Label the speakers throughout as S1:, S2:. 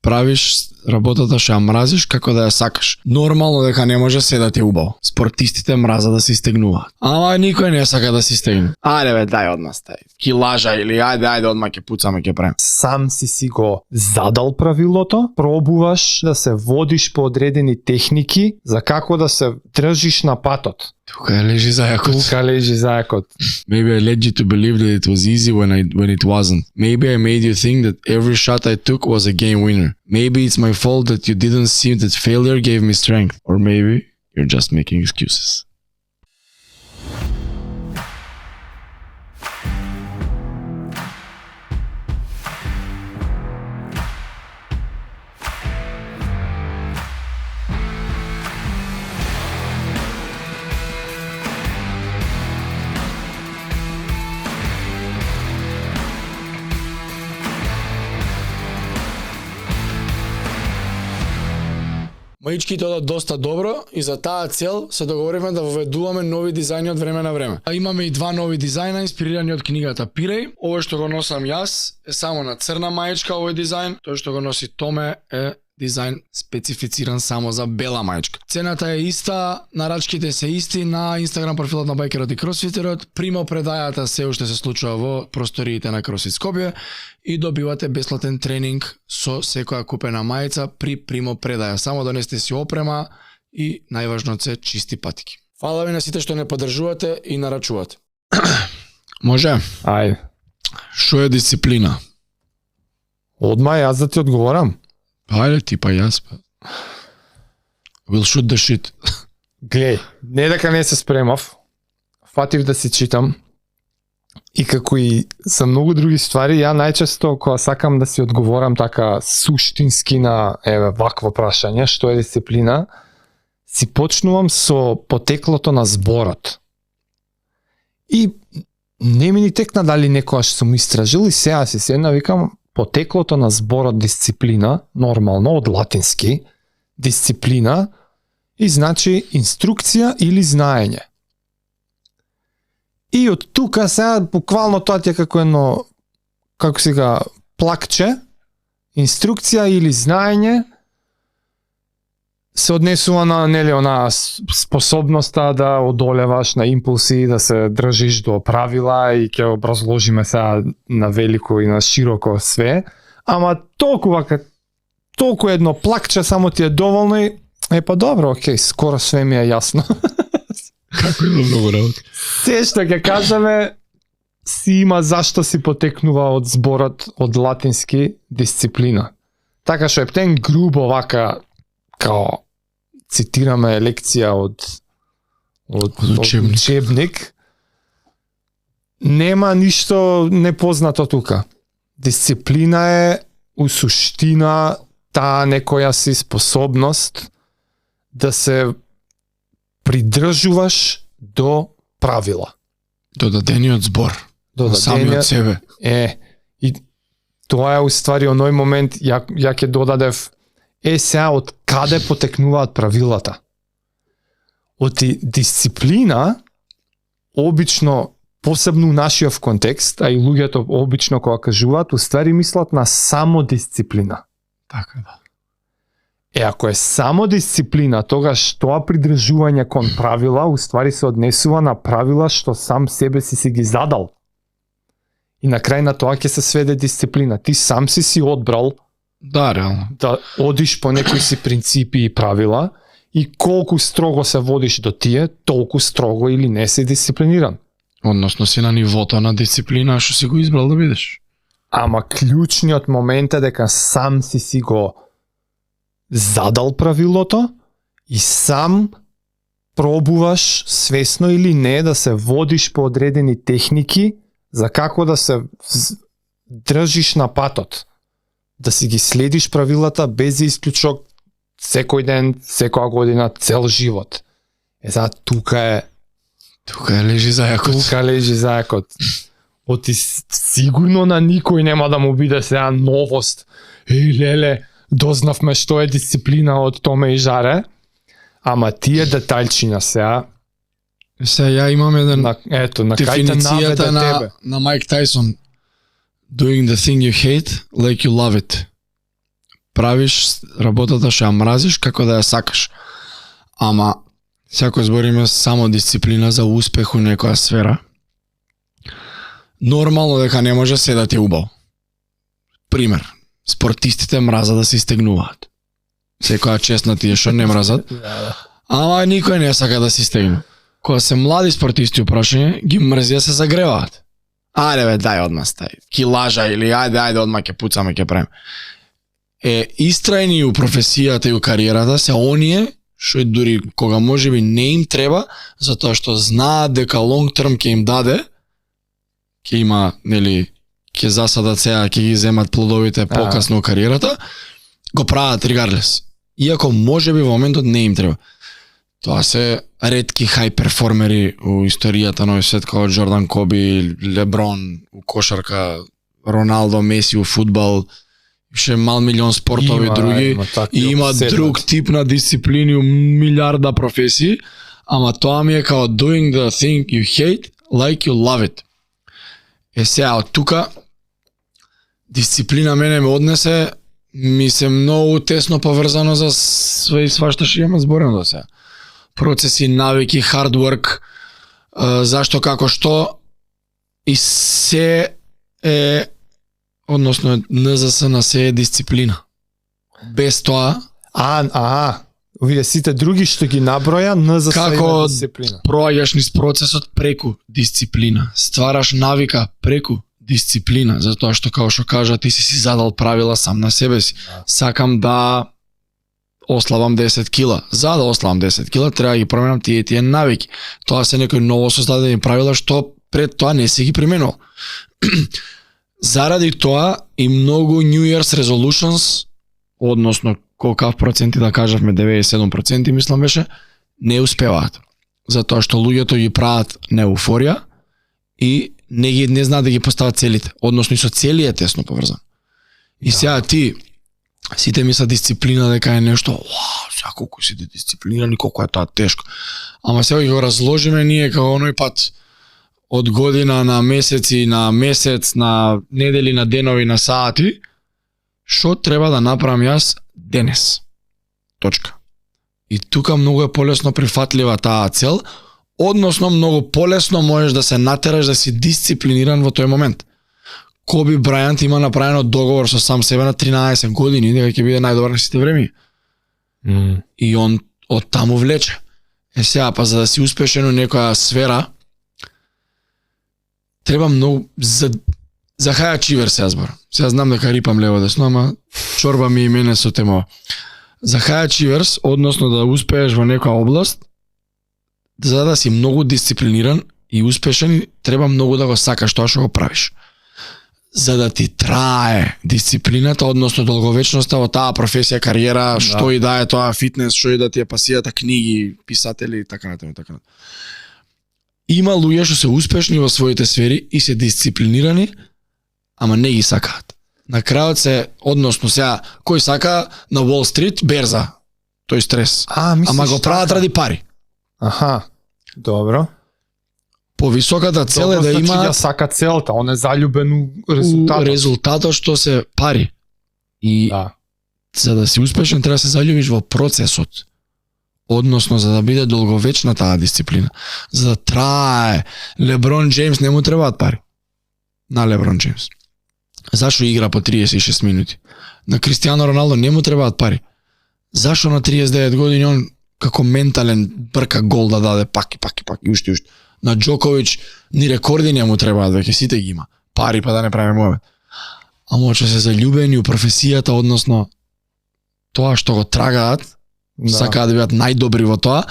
S1: правиш работата што ја мразиш како да ја сакаш. Нормално дека не може се да ти е убаво. Спортистите мразат да се истегнуваат. Ама никој не сака да се истегне. Ајде бе, дај одма стај. Ки лажа или ајде одма ќе пуцаме ќе правим.
S2: Сам си го задал правилото, пробуваш да се водиш по одредени техники за како да се држиш на патот.
S1: Тука лежи зајакот.
S2: Тука лежи зајакот.
S1: Maybe I led you to believe that it was easy when it wasn't. Maybe I made you think that every shot I took was a game winner. Maybe it's my fault that you didn't see that failure gave me strength. Or maybe you're just making excuses. Маичките одат доста добро и за таа цел се договоривме да воведуваме нови дизајни од време на време. Имаме и два нови дизајна инспирирани од книгата Пиреј. Овој што го носам јас е само на црна маичка овој дизајн, тој што го носи Томе е дизајн специфициран само за бела маичка. Цената е иста, нарачките се исти на Инстаграм профилот на Байкерот и Кросфитерот. Примо предајата се уште се случува во просториите на Кросфит Скопје и добивате бесплатен тренинг со секоја купена мајца при примо предаја. Само донесете си опрема и најважно се чисти патики. Фала ви на сите што не поддржувате и нарачувате. Може?
S2: Ајде.
S1: Што е дисциплина?
S2: Одма јас да ти одговорам.
S1: Ајде ти па јас па. We'll shoot the shit.
S2: Глеј, не дека не се спремав, фатив да си читам и како и за многу други ствари, ја најчесто кога сакам да си одговорам така суштински на вакво прашање, што е дисциплина, си почнувам со потеклото на зборот. И не ми ни текна дали некојаш сум истражил и сега си седна викам потеклото на зборот дисциплина, нормално, од латински, дисциплина, и значи инструкција или знаење. И од тука сега буквално тоа ти е како едно, како сега, плакче, инструкција или знаење, се однесува на нели она способноста да одолеваш на импулси, да се држиш до правила и ќе образложиме сега на велико и на широко све, ама толку едно плакче само ти е доволно и па добро, окей, скоро све ми е јасно.
S1: Како има многу работа.
S2: Се што ќе кажеме си има зашто си потекнува од зборот од латински дисциплина. Така што ептен грубо вака као цитираме лекција од учебник, нема ништо непознато тука. Дисциплина е у суштина таа некоја си способност да се придржуваш до правила.
S1: До дадениот збор.
S2: До
S1: самиот себе.
S2: И тоа е уствари оној момент ја ќе додадев сега од каде потекнуваат правилата. Од дисциплина, обично, посебно нашиот контекст, а и луѓето обично кога кажуваат, уствари мислат на самодисциплина.
S1: Така да.
S2: Ако е самодисциплина, тогаш тоа придржување кон правила, уствари се однесува на правила што сам себе си ги задал. И на крај на тоа ќе се сведе дисциплина. Ти сам си одбрал
S1: да, реално.
S2: Да одиш по некои си принципи и правила и колку строго се водиш до тие, толку строго или не си дисциплиниран.
S1: Односно си на нивото на дисциплина што си го избрал да бидеш.
S2: Ама клучниот момент е дека сам си го задал правилото и сам пробуваш свесно или не да се водиш по одредени техники за како да се држиш на патот. Да си ги следиш правилата без исклучок секој ден, секоја година, цел живот. Сега тука
S1: лежи зајакот.
S2: Тука лежи зајакот. Оти сигурно на никој нема да му биде сега новост. Леле, дознавме што е дисциплина од Томе и Жаре, ама тие детајчина сега.
S1: Сега ја имам еден
S2: дефиницијата
S1: на Майк Тайсон. Doing the thing you hate like you love it. правиш работата што ја мразиш како да ја сакаш. Ама сеако збориме само дисциплина за успех у некоја сфера, нормално дека не може се да ти е убаво. Пример, спортистите мразат да се истегнуваат. Секоја честна тие што не мразат, ама никој не сака да се истегне. Кога се млади спортисти упрашање, ги мрзи да се загреваат. Ајде бе, дај одма стај. Килажа или ајде одма ќе пуцаме, ќе правиме. Истрајни у професијата и у кариерата се оние што дури кога можеби не им треба, затоа што знаат дека long term ќе им даде, ќе има, нели, ќе засадат сега, ќе ги земат плодовите покасно у кариерата, го прават regardless. Иако можеби во моментот не им треба. Тоа се ретки хај перформери у историјата на овој свет, како Джордан Коби, Леброн у кошарка, Роналдо, Меси у фудбал, ше мал милион спортови други, и има друг тип на дисциплини у милиарда професии, ама тоа ми е као doing the thing you hate like you love it. Сега од тука дисциплина мене ме однесе, ми се многу тесно поврзано за све и свашта што имаме зборено до сега. Процеси, навики, hard work, зашто, како, што, и се е, односно НЗС на се е дисциплина. Без тоа,
S2: Овие сите други што ги наброја, НЗС
S1: како
S2: е дисциплина.
S1: проаѓаш низ процесот преку дисциплина, ствараш навика преку дисциплина, затоа што, како што кажа, ти си задал правила сам на себе си. Сакам да ослабам 10 кила. За да ослабам 10 кила, треба да ги променам тие навики. Тоа се некои ново создадени правила што пред тоа не се ги применувал. Заради тоа и многу New Year's resolutions, односно колкав проценти да кажавме, 97% мислам беше, не успеваат. Затоа што луѓето ги прават на еуфорија и не знаат да ги постават целите. Односно и со цели е тесно поврзан. И сега ти, сите мислат дисциплина дека е нешто, сега колку си дисциплинирани, колку е тоа тешко. Ама сега го разложиме ние како оној пат, од година на месеци, на месец, на недели, на денови, на сати, што треба да направам јас денес. Точка. И тука многу е полесно прифатлива таа цел, односно многу полесно можеш да се натераш да си дисциплиниран во тој момент. Коби Брајант има направено договор со сам себе на 13 години дека ќе биде најдобар на сите времења. И он од таму влече. Сега, па за да си успешен у некоја сфера, треба многу за хаја чивер се збор. Сега знам дека рипам лево десно, ама чорба ми и мене со темова. За хаја чиверс, односно да успееш во некоја област, за да си многу дисциплиниран и успешен, треба многу да го сакаш тоа што го правиш. За да ти трае дисциплината, односно долговечноста во таа професија, кариера, што и да е тоа, фитнес, што и да ти е пасијата, книги, писатели и така натаму, така натаму. Има луѓе што се успешни во своите сфери и се дисциплинирани, ама не ги сакаат. На крајот се, односно сега, кој сака на Уол Стрит берза, тој стрес. Ама го прават ради пари.
S2: Добро.
S1: Повисоката цел е да има
S2: да сака целта, он е заљубен у резултатот.
S1: Резултатот што се пари. И за да си успешен треба да се заљубиш во процесот. Односно за да биде долговечна таа дисциплина. За да трае. Леброн Джеймс не му требаат пари. На Леброн Джеймс. Зашо игра по 36 минути? На Кристијано Роналдо не му требаат пари. Зашо на 39 години он како ментален брка гол да даде пак и уште. На Джокович ни рекорди не му требаат, веќе сите ги има. Пари па да не правиме мовет. Ама че се заљубени у професијата, односно тоа што го трагаат, сакаат да бидат најдобри во тоа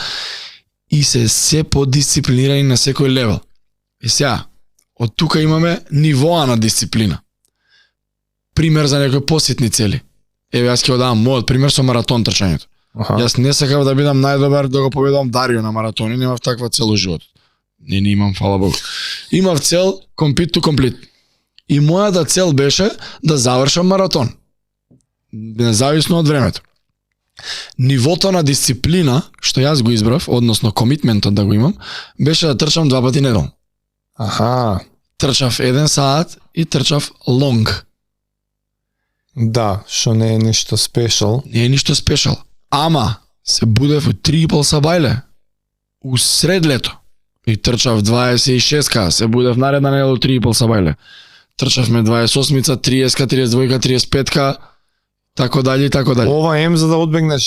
S1: и се подисциплинирани на секој левел. И сега, од тука имаме нивоа на дисциплина. Пример за некои посетни цели. Еве јас ќе дадам мојот пример со маратон трчањето. Јас не сакав да бидам најдобар да го победувам Дарио на маратони, немав таква цел у животот. Не имам, фала Богу. Имав цел compete to complete. И мојата цел беше да завршам маратон. Независно од времето. Нивото на дисциплина, што јас го избрав, односно комитментот да го имам, беше да трчам 2 пати неделно. Трчав 1 саат и трчав лонг.
S2: Да, што не е ништо спешал.
S1: Не е ништо спешал. Ама, се будев у 3,5 сабајле. У сред лето. И трчав 26-ка, се будев наредна недела у 3,5 сабајле. Трчавме 28-ка, 30-ка, 32-ка, 35-ка, тако дали, тако дали.
S2: Ова ем за да одбегнеш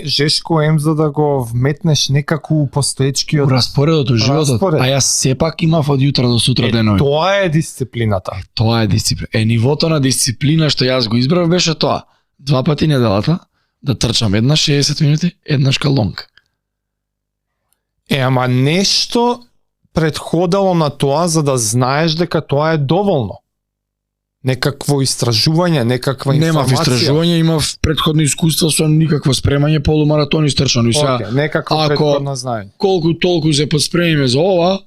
S2: жешко, ем за да го вметнеш некако у постоечкиот.
S1: У распоредот, у животот.
S2: Распоред.
S1: А јас сепак имав од јутра до сутра денови.
S2: Тоа е дисциплината.
S1: Тоа е дисциплина. Нивото на дисциплина што јас го избрав беше тоа. 2 пати неделата да трчам еднаш 60 минути, еднаш лонг.
S2: Ама нешто предходело на тоа за да знаеш дека тоа е доволно. Некакво истражување, некаква информација.
S1: Немав истражување, имав предходно искуство со никакво спремање, полумаратон истрчано. И сега,
S2: Океј, некакво
S1: ако-
S2: предходно знаење.
S1: колку толку се подспремиме за ова,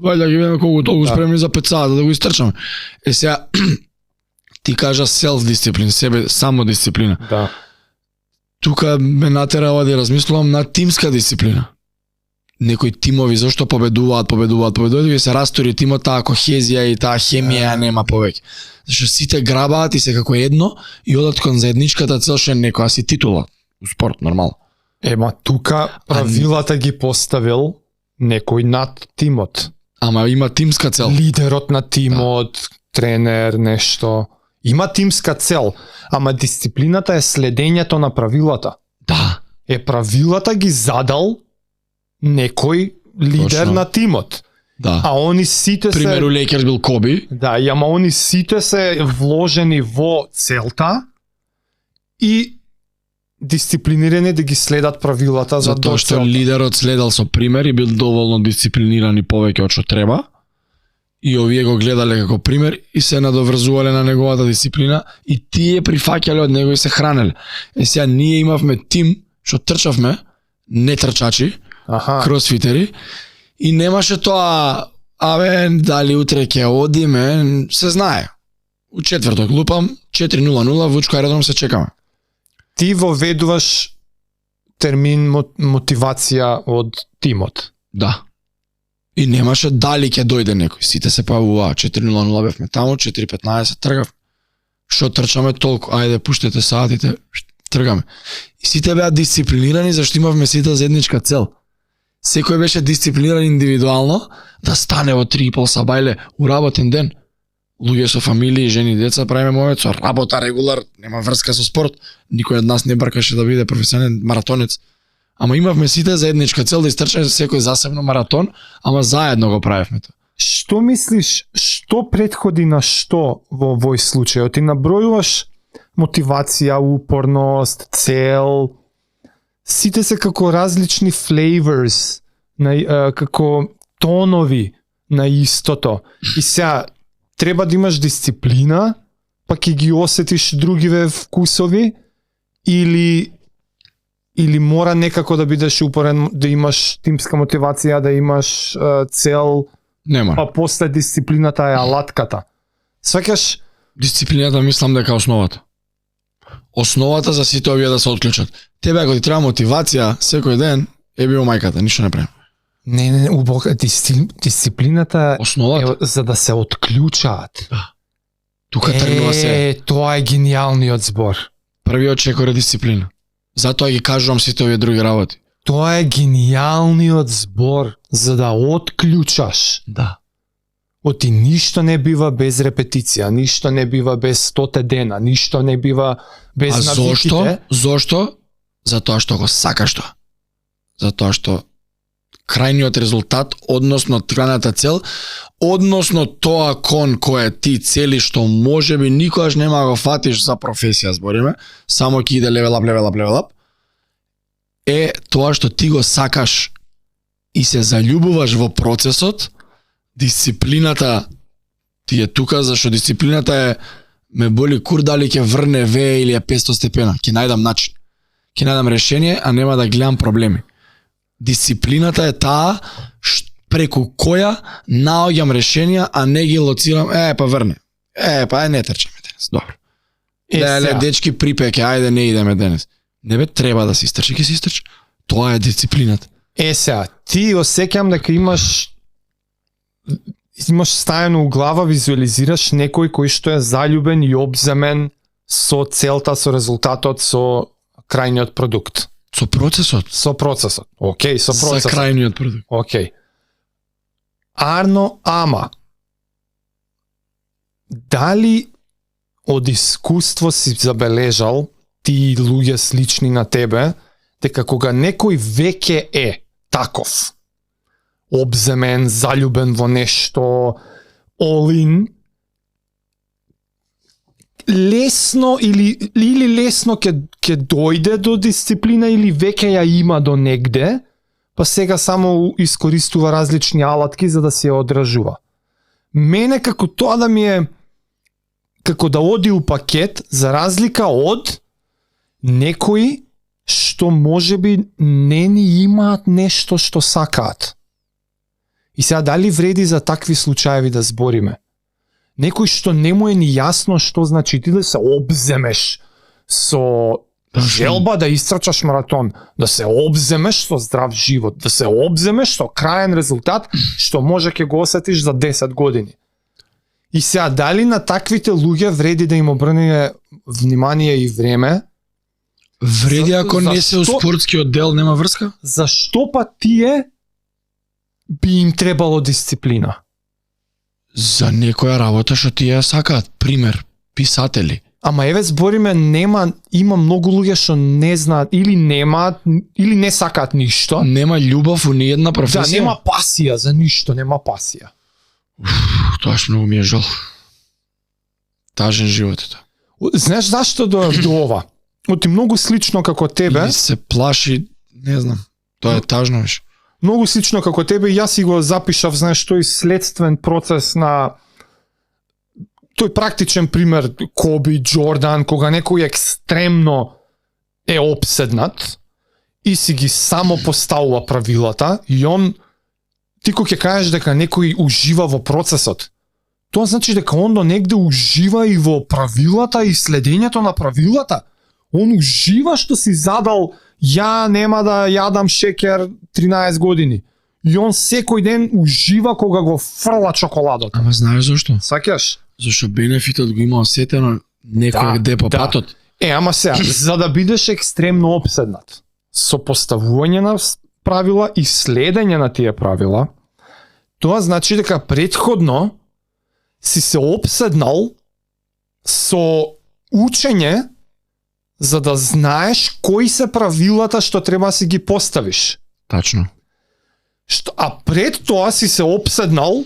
S1: вајде ги видиме колку толку
S2: Да.
S1: спремни за 5 сата да го истрчаме. Сега, ти кажа self-дисциплин, себе самодисциплина.
S2: Да.
S1: Тука ме натерава да размислувам на тимска дисциплина. Некои тимови зашто победуваат, и се растори тимот, таа кохезија и таа хемија нема повеќе. Зашто сите грабаат и се како едно и одат кон заедничката цел што е некоја си титула у спорт нормално.
S2: Ема тука правилата ги поставил некој над тимот.
S1: Ама има тимска цел.
S2: Лидерот на тимот, тренер, нешто. Има тимска цел, ама дисциплината е следењето на правилата.
S1: Да.
S2: Правилата ги задал некој лидер
S1: Точно.
S2: на тимот.
S1: Да.
S2: А они сите
S1: Пример у
S2: се
S1: Лейкерс бил Коби.
S2: да, и ама они сите се вложени во целта и дисциплинирани да ги следат правилата за
S1: Затоа што
S2: целта.
S1: лидерот следал со пример и бил доволно дисциплиниран и повеќе од што треба. И овие го гледале како пример и се надоврзувале на неговата дисциплина и тие прифаќале од него и се хранеле. Сега ние имавме тим што трчавме, не трчачи,
S2: Аха.
S1: кросфитери, и немаше тоа, дали утре ќе одиме, се знае. У четврток лупам, 4:00, Вучко аеродром се чекаме.
S2: Ти воведуваш термин мотивација од тимот.
S1: Да. И немаше дали ќе дојде некој. Сите се појавуваа. 4:00 бевме таму, 4:15 тргав. Што трчаме толку? Ајде, пуштете саатите, тргаме. И сите беа дисциплинирани зашто имавме сите заедничка цел. Секој беше дисциплиниран индивидуално да стане во 3,5 сабајле у работен ден. Луѓе со фамилии, жени, деца, правиме момент со работа регулар, нема врска со спорт. Никој од нас не бркаше да биде професионален маратонец. Ама имавме сите заедничка цел да истрчаме секој засебно маратон, ама заедно го правевме тоа.
S2: Што мислиш, што предходи на што во овој случај? Ти набројуваш мотивација, упорност, цел, сите се како различни flavors, како тонови на истото. И сега, треба да имаш дисциплина, па ќе ги осетиш другиве вкусови, или мора некако да бидеш упорен, да имаш тимска мотивација, да имаш цел,
S1: Нема.
S2: па после дисциплината е алатката. Сваќаш,
S1: Дисциплината мислам дека е основата. Основата за сите овие да се отклучат. Тебе ако ти треба мотивација секој ден, е био мајката, ништо не правим.
S2: не, убога, дисциплината
S1: Основата.
S2: е за да се отклучаат.
S1: Тука тргнува се.
S2: Тоа е гениалниот збор.
S1: Првиот чекор е дисциплина. Затоа ги кажувам сите овие други работи.
S2: Тоа е гениалниот збор за да отклучаш.
S1: Да.
S2: Оти ништо не бива без репетиција, ништо не бива без 100 дена, ништо не бива без
S1: А зошто?
S2: навиките.
S1: Зошто? Затоа што го сакаш тоа. Затоа што крајниот резултат, односно крајната цел, односно тоа кон кое ти цели што можеби никогаш нема да го фатиш за професија, збориме, само ќе иде левел ап, е тоа што ти го сакаш и се заљубуваш во процесот. Дисциплината ти е тука, зашто дисциплината е ме боли кур дали ќе врне вее или е 500 степена. Ќе најдам начин. Ќе најдам решение, а нема да гледам проблеми. Дисциплината е таа преку која наоѓам решенија, а не ги лоцирам, па врне. Па не трчаме денес. Добро. Леле, дечки припеке, ајде не идеме денес. Не бе, треба да се истрчи, ќе се истрчи. Тоа е дисциплината.
S2: Сега, ти осеќам дека имаш стајано у глава, визуализираш некој кој што е заљубен и обземен со целта, со резултатот, со крајниот продукт.
S1: Со процесот.
S2: Со процесот. Океј, со
S1: За
S2: процесот.
S1: крајниот продукт.
S2: Океј. Арно, ама дали од искуство си забележал ти луѓе слични на тебе, дека кога некој веќе е таков, обземен, заљубен во нешто, all in, лесно или лесно ќе дојде до дисциплина или веќе ја има до негде, па сега само искористува различни алатки за да се ја одражува. Мене како тоа да ми е како да оди у пакет, за разлика од некои што можеби не ни имаат нешто што сакаат. И сега дали вреди за такви случаеви да збориме? Некој што не му е ни јасно што значи ти да се обземеш со желба да истрчаш маратон, да се обземеш со здрав живот, да се обземеш со краен резултат што може ќе го осетиш за 10 години. И сега дали на таквите луѓе вреди да им обрне внимание и време?
S1: Вреди ако не се у
S2: Зашто-
S1: спортскиот дел нема врска?
S2: Зашто па тие би им требало дисциплина?
S1: За некоја работа што тие ја сакаат. Пример, писатели.
S2: Ама еве збориме, има многу луѓе што не знаат или немаат или не сакаат ништо.
S1: Нема љубов у ниедна
S2: Да,
S1: професија.
S2: нема пасија за ништо, нема пасија.
S1: Тоаш многу ми е жал. Тажен живот е тоа.
S2: Знаеш зашто до ова? Оти многу слично како тебе,
S1: Или се плаши, не знам. Тоа е тажно виш.
S2: многу слично како тебе, јас си го запишав, знаеш, тој следствен процес на тој практичен пример Коби, Джордан, кога некој екстремно е обседнат и си ги само поставува правилата и он ти кога ќе кажеш дека некој ужива во процесот, тоа значи дека он до негде ужива и во правилата и следењето на правилата. Он ужива што си задал, ја нема да јадам шекер 13 години. И он секој ден ужива кога го фрла чоколадот.
S1: Ама знаеш зашто?
S2: Сакаш?
S1: Зашто бенефитот го има осетено некој где по патот.
S2: Ама сега, за да бидеш екстремно обседнат со поставување на правила и следење на тие правила, тоа значи дека претходно си се обседнал со учење за да знаеш кои се правилата што треба да си ги поставиш.
S1: Тачно.
S2: А пред тоа си се обседнал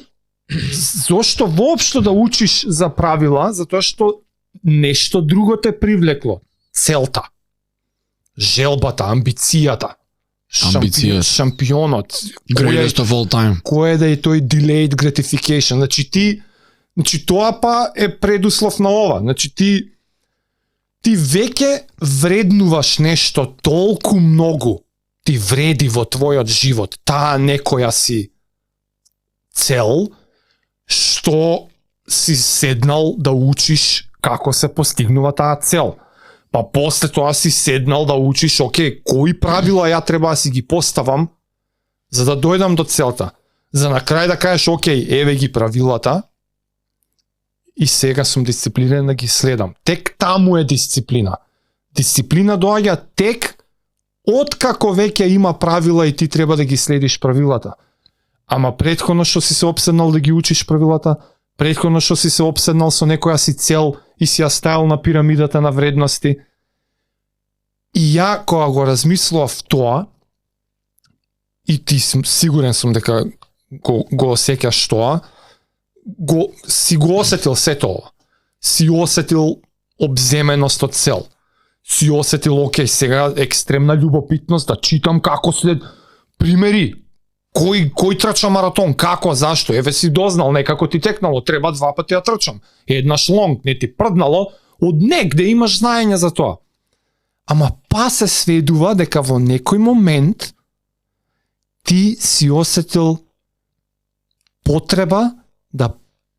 S2: зошто воопшто да учиш за правила, затоа што нешто друго те привлекло. Целта. Желбата, амбицијата.
S1: Амбицијата.
S2: Шампионот.
S1: Greatest of all time.
S2: Кој е да е тој delayed gratification. Значи тоа па е предуслов на ова. Значи ти веќе вреднуваш нешто толку многу. Ти вреди во твојот живот. Таа некоја си цел што си седнал да учиш како се постигнува таа цел. Па после тоа си седнал да учиш, окей, кои правила ја треба да си ги поставам за да дојдам до целта. За на крај да кажеш, окей, еве ги правилата и сега сум дисциплиниран да ги следам. Тек таму е дисциплина. Дисциплина доаѓа тек откако веќе има правила и ти треба да ги следиш правилата. Ама претходно што си се обседнал да ги учиш правилата, претходно што си се обседнал со некоја си цел и си ја ставил на пирамидата на вредности. И ја кога го размислував тоа, и ти сигурен сум дека го осеќаш тоа, си го осетил сето ова. Си осетил обземеност од цел. Си осетил, окей, сега екстремна љубопитност да читам како след примери. Кој трча маратон, како, зашто? Еве си дознал, некако ти текнало, треба 2 пати ја трчам. Еднаш лонг, не ти прднало, од негде имаш знаење за тоа. Ама па се сведува дека во некој момент ти си осетил потреба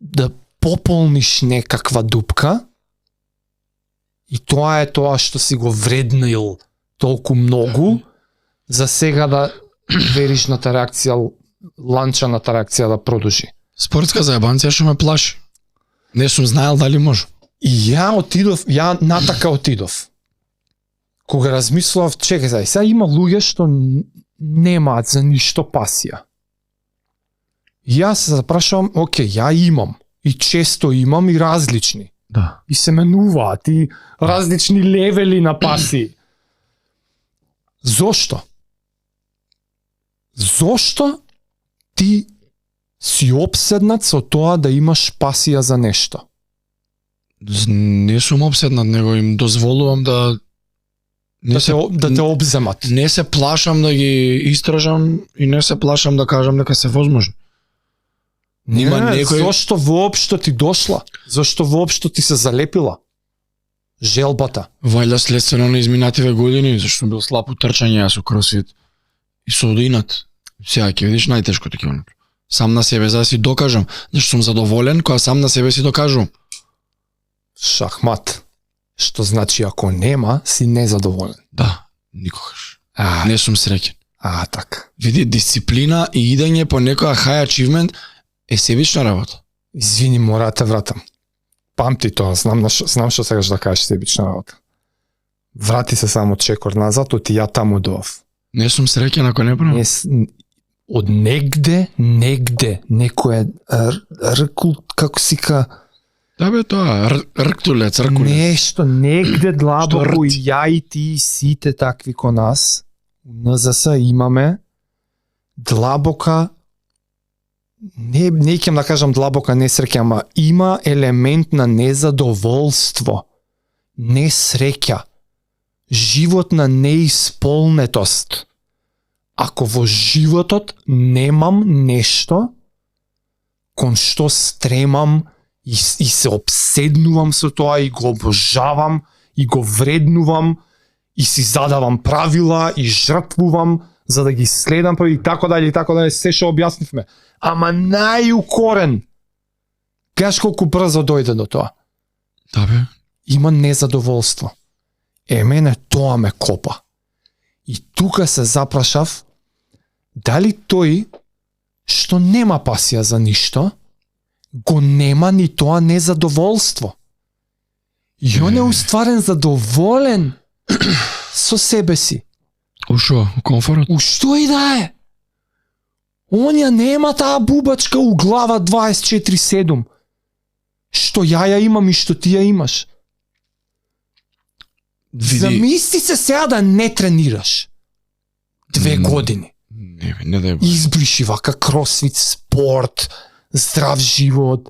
S2: да пополниш некаква дупка и тоа е тоа што си го вреднил толку многу за сега да верижната реакција, ланчаната реакција да продолжи.
S1: Спортска заебанција што ме плаши. Не сум знаел дали може.
S2: И ја натака отидов. Кога размислував, чекај сега има луѓе што немаат за ништо пасија. Јас се запрашувам, окей, ја имам. И често имам и различни.
S1: Да.
S2: И се менуваат и различни левели на пасии. Зошто? Зошто ти си обседнат со тоа да имаш пасија за нешто?
S1: Не сум обседнат, него им дозволувам да
S2: Да те обземат.
S1: не се плашам да ги истражам и не се плашам да кажам дека се возможно. Има некој-
S2: Зошто воопшто ти дошла? Зошто воопшто ти се залепила? Желбата.
S1: Вајда следствено на изминативе години, зашто бил слаб у трчање, јас у кросфит. И со инат. Сега ќе видиш најтешкото ќе оно. Сам на себе за да си докажам, зашто сум задоволен кога сам на себе си докажувам.
S2: Шахмат. Што значи ако нема, си незадоволен.
S1: Да, никогаш.
S2: А,
S1: Не сум среќен.
S2: така.
S1: Види, дисциплина и идење по некоја high achievement е себична работа.
S2: Извини, мора да те вратам. Памти тоа, знам што сакаш да кажеш себична работа. Врати се само чекор назад, оти ја таму доав.
S1: Не сум среќен ако не правам.
S2: Од негде некој ркул, како сика,
S1: Да бе тоа, рктулец, ркулец.
S2: нешто негде длабоко,
S1: рти?
S2: и ја и ти и сите такви ко нас, у НЗС имаме длабока, не ќе да кажам длабока несреќа, ама има елемент на незадоволство, несреќа, живот на неисполнетост. Ако во животот немам нешто кон што стремам и се обседнувам со тоа и го обожавам и го вреднувам и си задавам правила и жртвувам за да ги следам и така дале, се што објаснивме. Ама најукорен, кажеш колку брзо дојде до тоа.
S1: Да бе.
S2: Има незадоволство. Мене тоа ме копа. И тука се запрашав дали тој што нема пасија за ништо, го нема ни тоа незадоволство. И он е устварен задоволен со себе си.
S1: Ушо, комфорт.
S2: У што и да е. Он ја нема таа бубачка у глава 24/7. Што ја имам и што ти ја имаш. Замисли се сега да не тренираш 2 години.
S1: Не дај Бог.
S2: Избриши вака кросфит, спорт, здрав живот.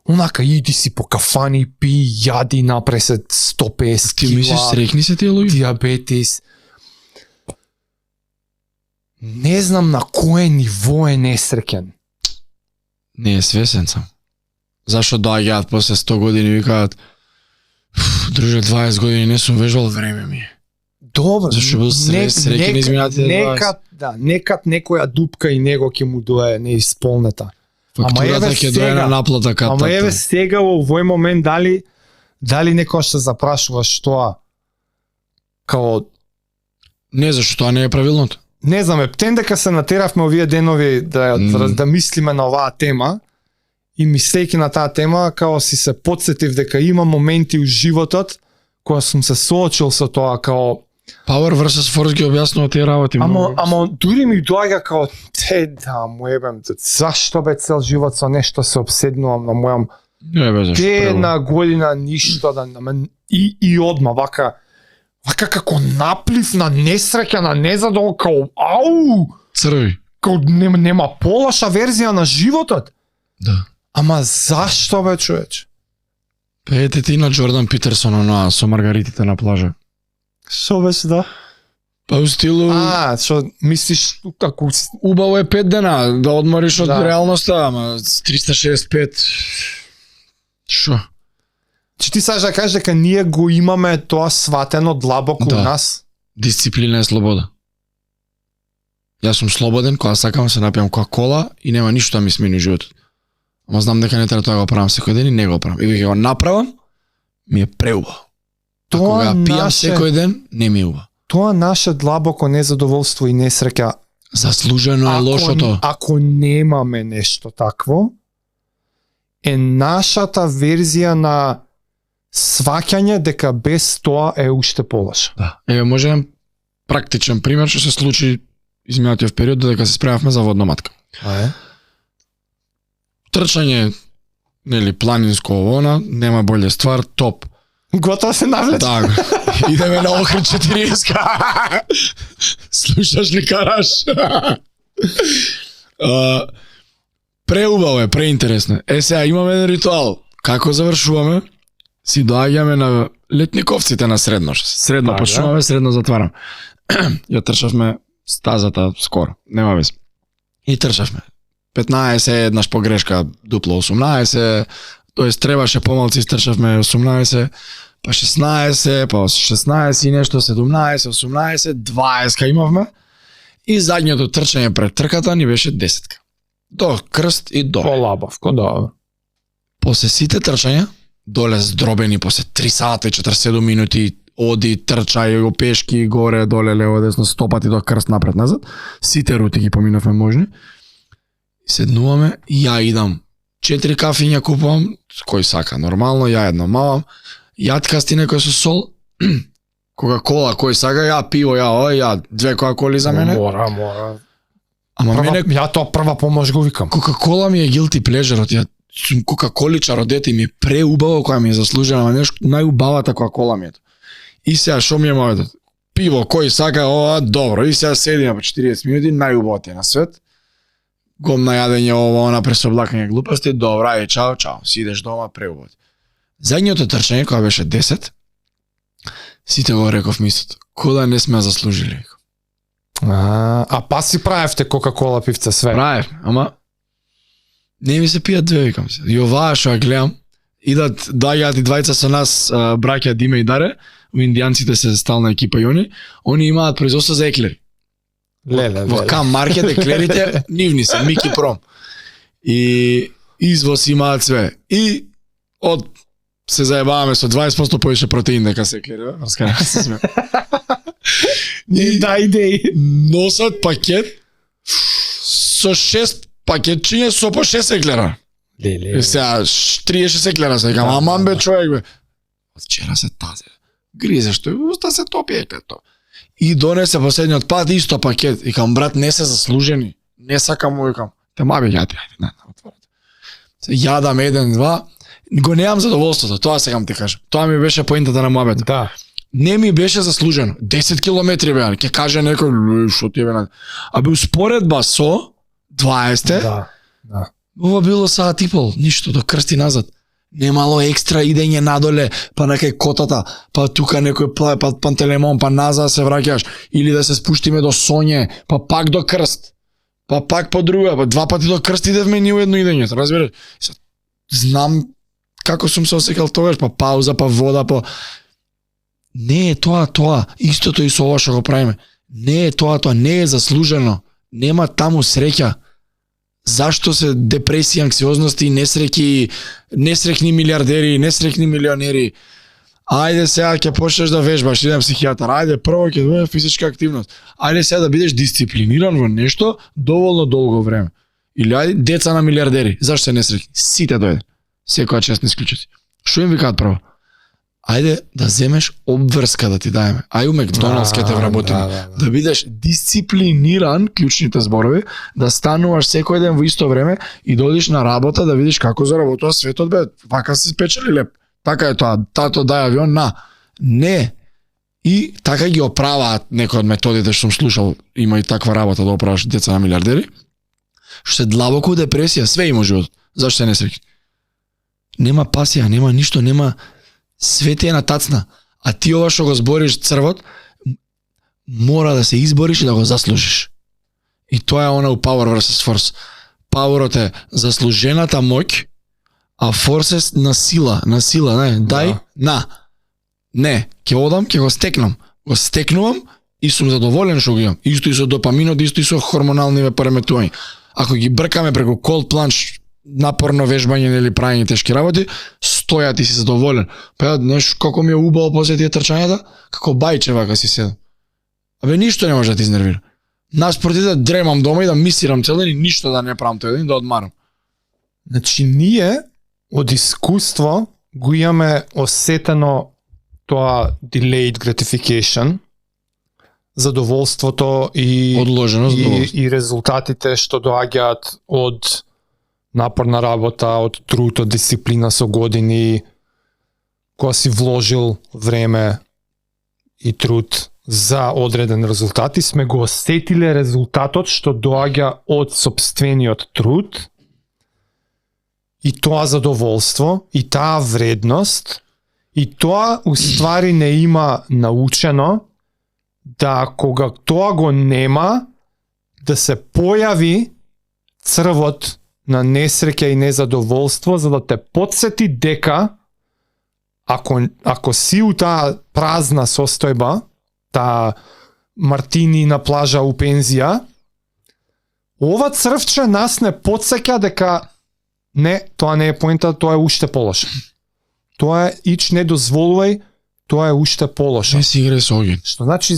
S2: Онака иди си по кафани, пи, јади, напре се 150
S1: Ти
S2: кила.
S1: мислиш среќни се тие луѓе?
S2: Диабетис. Не знам на кое ниво е несреќен.
S1: Не е свесен сам. Зашо доаѓаат после 100 години и викаат друже, 20 години не сум вежбал, време ми е.
S2: Добро.
S1: Зашо бил среќен изминатите 20?
S2: Некад некоја дупка и него ќе му дое неисполнета.
S1: Фактурата ќе дое на наплата кап.
S2: Ама еве сега во овој момент дали некој се запрашуваш тоа као
S1: Не, зашто тоа не е правилното.
S2: не знам, птен дека се натеравме овие денови да мислиме на оваа тема и мислејќи на таа тема, као си се потсетив дека има моменти у животот кога сум се соочил со тоа као
S1: Power versus Force ги објаснува тие работи.
S2: ама дури ми доаѓа као да му ебем, зашто бе цел живот со нешто се обседнувам на мојам
S1: Не бе, зашто?
S2: една година ништо и одма вака како наплив на несреќа, на незадоволство, као ау,
S1: Црви.
S2: као нема полоша верзија на животот.
S1: Да.
S2: Ама зашто бе, човеч?
S1: Ете ти на Джордан Питерсон она со маргаритите на плажа.
S2: Шо беше да?
S1: Па у стилу
S2: Шо мислиш како
S1: убаво е 5 дена да одмориш од
S2: Да.
S1: реалноста, ама 365 Шо?
S2: Че ти сакаш да кажеш дека ние го имаме тоа сватено длабоко
S1: Да.
S2: у нас?
S1: Дисциплина е слобода. Јас сум слободен кога сакам се напијам кола и нема ништо да ми смени животот. Ама знам дека не треба тоа да го правам секој ден и не го правам. И кога го направам, ми е преубаво. А кога ја пијам секој ден, не ми е убаво.
S2: Тоа наше длабоко незадоволство и несреќа,
S1: Заслужено е лошото.
S2: ако немаме нешто такво, е нашата верзија на сваќање дека без тоа е уште полошо.
S1: Да. Еве може еден практичен пример што се случи изминатиот период додека се спремавме за водна матка. Трчање, нели, планинско она, нема боле ствар, топ.
S2: Готово се навлече.
S1: Так, идеме на Охрид 40. Слушаш ли, караш? Преубаво е, преинтересно. Сега имаме еден ритуал. Како завршуваме? Си доаѓаме на летниковците на средно. Средно почнуваме, средно затварам. Ја трчавме стазата скоро, нема вез. И трчавме. 15, еднаш погрешка, дупло 18, тоест требаше помалци, изтрчавме 18, па 16, па 16 и нешто, 17, 18, 20 имавме. И задњето трчање пред трката ни беше 10. До крст и доле.
S2: Полабавко, да.
S1: После сите трчања, доле здробени, после 3 сата и 47 минути, оди, трчај, го пешки, горе, доле, лево, десно, 100 пати до крст, напред, назад. Сите рути ги поминавме можни. Седнуваме и ја идам. 4 кафиња купувам, кој сака, нормално, ја едно мавам. Јаткасти некој со сол, Кока-кола, кој сака, ја пиво, ја 2 кока-коли за мене.
S2: Мора.
S1: Ама мене
S2: Ја тоа прва помош го викам.
S1: Кока-кола ми е guilty pleasure, ја сум кока-количар од дете и ми е преубаво која ми е заслужена, ама нешто најубавата кока-кола ми е. И сега шо ми е моето? Пиво, кој сака, добро. И сега седиме по 40 минути, најубавото е на свет. Гомна јадење, она пресоблакање глупости, добро, ај, чао, си идеш дома, преубавото. Задњето трчање, кога беше 10, сите го реков мислото. Кода не сме заслужили.
S2: А па си правевте кока-кола пивца све.
S1: Правев, ама не ми се пијат две, викам се. И оваа што ја гледам, идат, доаѓаат и двајца со нас, браќа Диме и Даре, индијанците се стална екипа и они имаат производство за еклери. Во Кам маркет еклерите нивни се, Мики Пром. И извоз имаат све. И од се заебаваме со 20% повеќе протеин дека се еклери, раскаја се сме. И
S2: да идеи.
S1: Носат пакет со 6 пакетчиња со по 6 еклера.
S2: Леле.
S1: Сега 30 еклера се викам, аман бе човек бе. Од вчера се тазе. Гризеш тој, уста се топи еклето. И донесе последниот пат исто пакет. Викам, брат, не се заслужени. Не сакам му, викам. Те маби јади, ајде, отворете. Јадам 1-2, го неам задоволството, тоа сакам ти кажам. Тоа ми беше поентата на мојабето.
S2: Да.
S1: Не ми беше заслужено. 10 километри бе, ќе каже некој, што ти бе. А бе успоредба со 20.
S2: Да.
S1: Ова било саат и пол, ништо до крсти назад. Немало екстра идење надоле, па на кај котата, па тука некој па Пантелеймон, па назад се враќаш, или да се спуштиме до Соње, па пак до крст. Па пак по друга, па 2 пати до крст идевме ни уедно идење, разбираш? Знам како сум се осекал тогаш, па пауза, па вода, па не е тоа, истото и со ова што го правиме. Не е тоа, не е заслужено. Нема таму среќа. Зашто се депресија, анксиозности, несрекни милиардери, несрекни милионери? Ајде сега ќе почнеш да вежбаш, идем психијатар. Ајде прво ќе дојде физичка активност. Ајде сега да бидеш дисциплиниран во нешто доволно долго време. Или ајде деца на милиардери. Зашто се несрекни? Сите дојде. Секоја чест не исклучи. Што им викаат прво? Ајде да земеш обврска да ти даеме. Ај у Макдоналдс ке те вработиме. Да бидеш дисциплиниран, клучните зборови, да стануваш секој ден во исто време и да одиш на работа да видиш како заработува светот бе. Вака се спечели леп. Така е тоа. Тато дај авион на. Не. И така ги оправаат некои од методите што сум слушал. Има и таква работа да оправаш деца на милиардери. Што се длабоко депресија, све има живот. Зашто се не среќи? Нема пасија, нема ништо, нема. Све ти е на тацна. А ти ова што го збориш црвот, мора да се избориш и да го заслужиш. И тоа е она у Power vs. Force. Powerот е заслужената моќ, а Force е на сила, не, дај, на. Не, ќе одам, ќе го стекнам. Го стекнувам и сум задоволен што го имам. Исто и со допаминот, исто и со хормонални пореметувања. Ако ги бркаме преку cold plunge, напорно вежбање или правење тешки работи, стојат и си задоволен. Па знаеш како ми е убаво после тие трчањата, како бајче вака си седам. Абе ништо не може да ти изнервира. Наспроти да дремам дома и да мисирам цел ден и ништо да не правам тој ден, да одмарам.
S2: Значи ние од искуство го имаме осетено тоа delayed gratification, задоволството и
S1: Одложено задоволство.
S2: и резултатите што доаѓаат од напорна работа, од труд, од дисциплина со години, кога си вложил време и труд за одреден резултат и сме го осетиле резултатот што доаѓа од сопствениот труд и тоа задоволство и таа вредност и тоа уствари не има научено да кога тоа го нема да се појави црвот на несреќа и незадоволство за да те потсети дека ако си у таа празна состојба, таа мартини на плажа у пензија, ова црвче нас не потсеќа дека не, тоа не е поента, тоа е уште полошо. Тоа е ич не дозволувај, тоа е уште полошо.
S1: Не си играј со огин.
S2: Што значи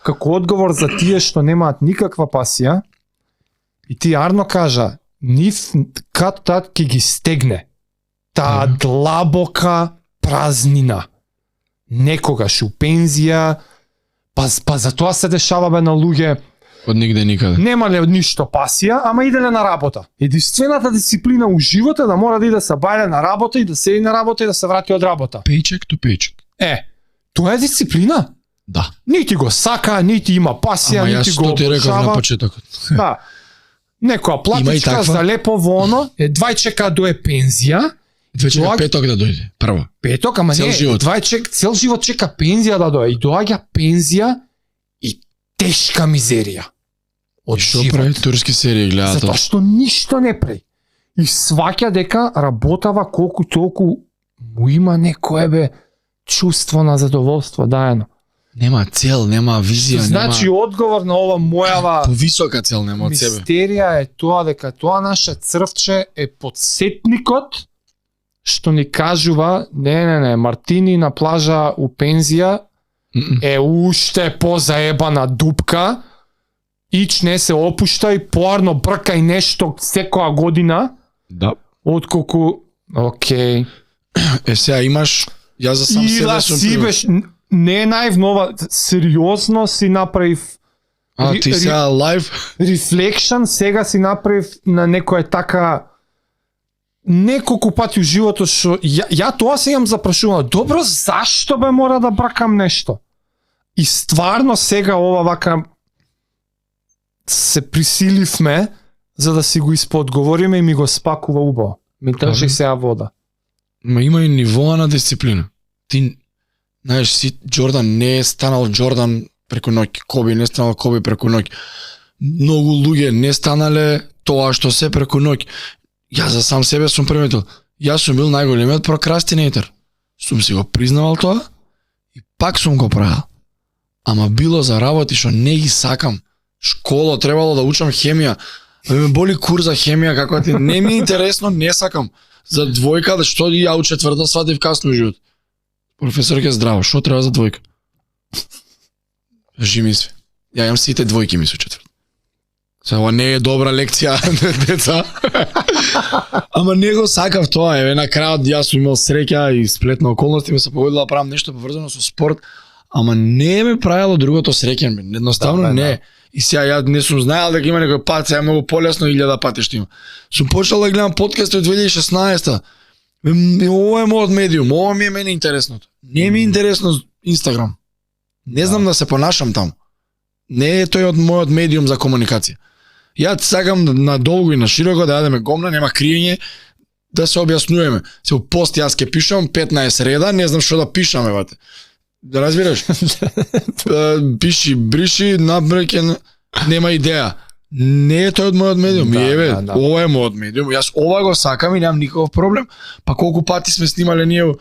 S2: како одговор за тие што немаат никаква пасија, и ти Арно кажа, нив кад-тад ќе ги стегне таа длабока празнина. Некогаш у пензија, па за тоа се дешава бе на луѓе,
S1: Од нигде никаде.
S2: немале од ништо пасија, ама иделе на работа. Единствената дисциплина у живот е да мора да иде се бајле на работа и да седи на работа и да се врати од работа.
S1: Paycheck to paycheck.
S2: Тоа е дисциплина.
S1: Да.
S2: Нити го сака, нити има пасија,
S1: Ама
S2: нити
S1: јас
S2: го
S1: што ти реков на
S2: обожава.
S1: почетокот.
S2: Да. Некоја
S1: Има и
S2: платичка
S1: таква.
S2: за лепо воно, двајчека до е пензија,
S1: Две чека
S2: Доаѓа-
S1: петок да дојде. Прво.
S2: петок, ама
S1: Цел
S2: не,
S1: живот.
S2: цел живот чека пензија да дојде. И доаѓа пензија и тешка мизерија. Од
S1: Што
S2: живот.
S1: прави турски серии гледател?
S2: Затоа што ништо не прави. И сваќа дека работава колку толку му има некое бе чувство на задоволство даено.
S1: Нема цел, нема визија,
S2: Значи
S1: нема
S2: одговор на ова мојава
S1: повисока цел нема од себе.
S2: мистерија е тоа дека тоа наше црвче е подсетникот што ни кажува не, мартини на плажа у пензија е уште позаебана дупка, ич не се опуштај, поарно бркај нешто секоја година,
S1: Да.
S2: отколку окей.
S1: Сега имаш, јас за сам
S2: И
S1: себе
S2: да
S1: сум
S2: си
S1: пример.
S2: беш не е наивнова, сериозно си направив
S1: А ти сега лайв
S2: reflection, сега си направив на некоја така неколку пати у животот што ја тоа се имам запрашувано. Добро, зашто бе мора да бракам нешто? И стварно сега ова вака се присиливме за да си го исподговориме и ми го спакува убаво. Ми држи сега вода.
S1: има и нивоа на дисциплина. Ти знаеш си Џордан не е станал Џордан преку ноќ, Коби не станал Коби преку ноќ. Многу луѓе не станале тоа што се преку ноќ. Јас за сам себе сум приметил. Јас сум бил најголемиот прокрастинатор. Сум си го признавал тоа и пак сум го правил. Ама било за работи што не ги сакам. Школа требало да учам хемија. Ме боли курс за хемија како ти не ми е интересно, не сакам. За двојка да што ја у четврта сватив касно у живот. Професорке здраво, што треба за двојка? Жими се. Ја имам сите двојки ми со четврта. Се ова не е добра лекција, деца. Ама не го сакав тоа, еве на крајот јас сум имал среќа и сплет на околности ми се погодило да правам нешто поврзано со спорт, ама не ме правило другото среќен, едноставно
S2: Да,
S1: не. И сега ја не сум знаел дека има некој пат, сега е многу полесно 1000 пати што има. Сум почнал да гледам подкасти од 2016-та. Ова е мојот медиум, ова ми е мене интересното. Не ми е интересно Инстаграм. Не знам да се понашам таму. Не е тој од мојот медиум за комуникација. Ја сакам на долго и на широко да јадеме гомна, нема криење, да се објаснуваме. Се пост јас ке пишам 15 реда, не знам што да пишам, евате. Да разбираш? Пиши, бриши, набреке, нема идеја. Не е тој од мојот медиум.
S2: Да,
S1: И еве,
S2: да, да.
S1: ова е мојот медиум. Јас ова го сакам и немам никаков проблем. Па колку пати сме снимале ние у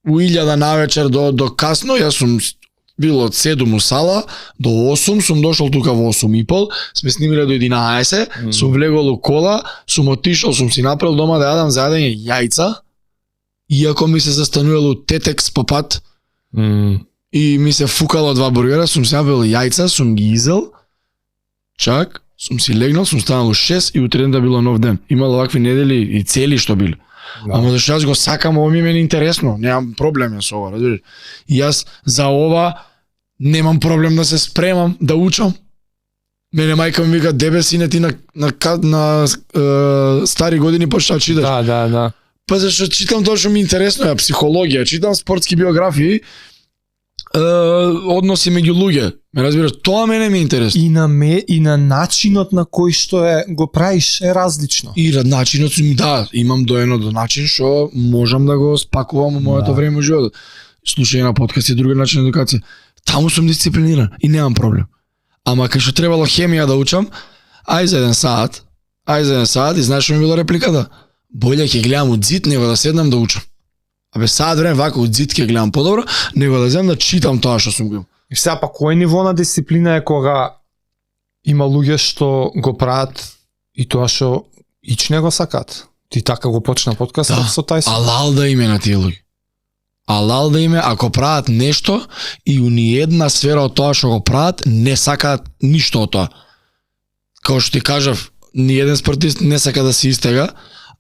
S1: 1000 навечер до касно, јас сум бил од 7 у сала, до 8 сум дошол тука во 8:30, сме снимиле до 11, сум влегол у кола, сум отишол, сум си направил дома да јадам за јадење јајца, иако ми се застанувало тетекс по пат, и ми се фукало 2 бургера, сум се направил јајца, сум ги изел, чак, сум си легнал, сум станал у 6 и утредента било нов ден. Имало вакви недели и цели што били. Ама зашто јас го сакам, ова ми е интересно, немам проблем со ова, разбираш. И јас за ова немам проблем да се спремам, да учам. Мене мајка ми вика, дебе сине ти на стари години почна читаш.
S2: Да.
S1: Па зашто читам тоа што ми е интересно, ја психологија, читам спортски биографии, односи меѓу луѓе. Ме разбираш, тоа мене ми е интересно.
S2: И на начинот на кој што го правиш е различно.
S1: И начинот ми имам доено до начин што можам да го спакувам во моето време во животот. Слушање на подкаст и други начин на едукација. Таму сум дисциплиниран и немам проблем. Ама кај што требало хемија да учам, ај за 1 саат, и знаеш што ми била репликата? Боле ќе гледам од зид него да седнам да учам. Абе саат време вака од зид ќе гледам подобро, него да земам да читам тоа што сум го.
S2: И сега па кој ниво на дисциплина е кога има луѓе што го прават и тоа што ич не го сакат. Ти така го почна подкастот со тај
S1: Алал да име на тие луѓе. Алал да име ако прават нешто и у ниедна сфера од тоа што го прават не сакаат ништо од тоа. Како што ти кажав, ниеден спортист не сака да се истега,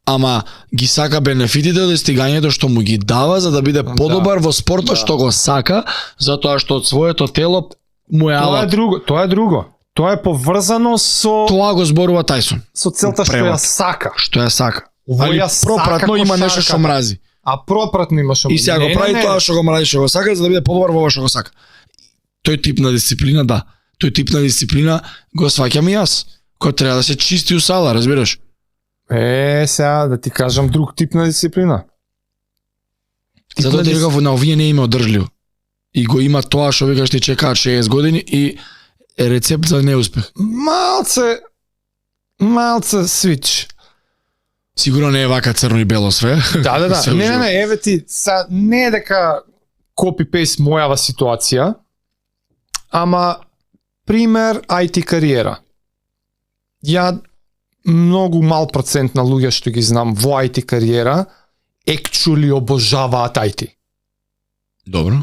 S1: ама ги сака бенефитите од истигањето што му ги дава за да биде подобар во спортот што го сака, затоа што од своето тело му е алат.
S2: Тоа е друго. Тоа е поврзано со
S1: Тоа го зборува Тајсон.
S2: со целта што ја сака.
S1: Што ја сака.
S2: Али
S1: пропратно има нешто што мрази.
S2: А пропратно има што
S1: И сега го прави тоа што го мрази, што го сака, за да биде подобар во ова што го сака. Тој тип на дисциплина, да. Тој тип на дисциплина го сваќам и јас. Кој треба да се чисти у сала, разбираш?
S2: Сега да ти кажам друг тип на дисциплина.
S1: Затоа ти реков на овие не има одржливо. И го има тоа што викаш ти чекаат 60 години и е рецепт за неуспех.
S2: Малце свич.
S1: Сигурно не е вака црно и бело све.
S2: Да. Не, еве ти, не е дека копи-пейст мојава ситуација, ама пример IT кариера. Ја многу мал процент на луѓе што ги знам во IT кариера actually обожаваат IT.
S1: Добро.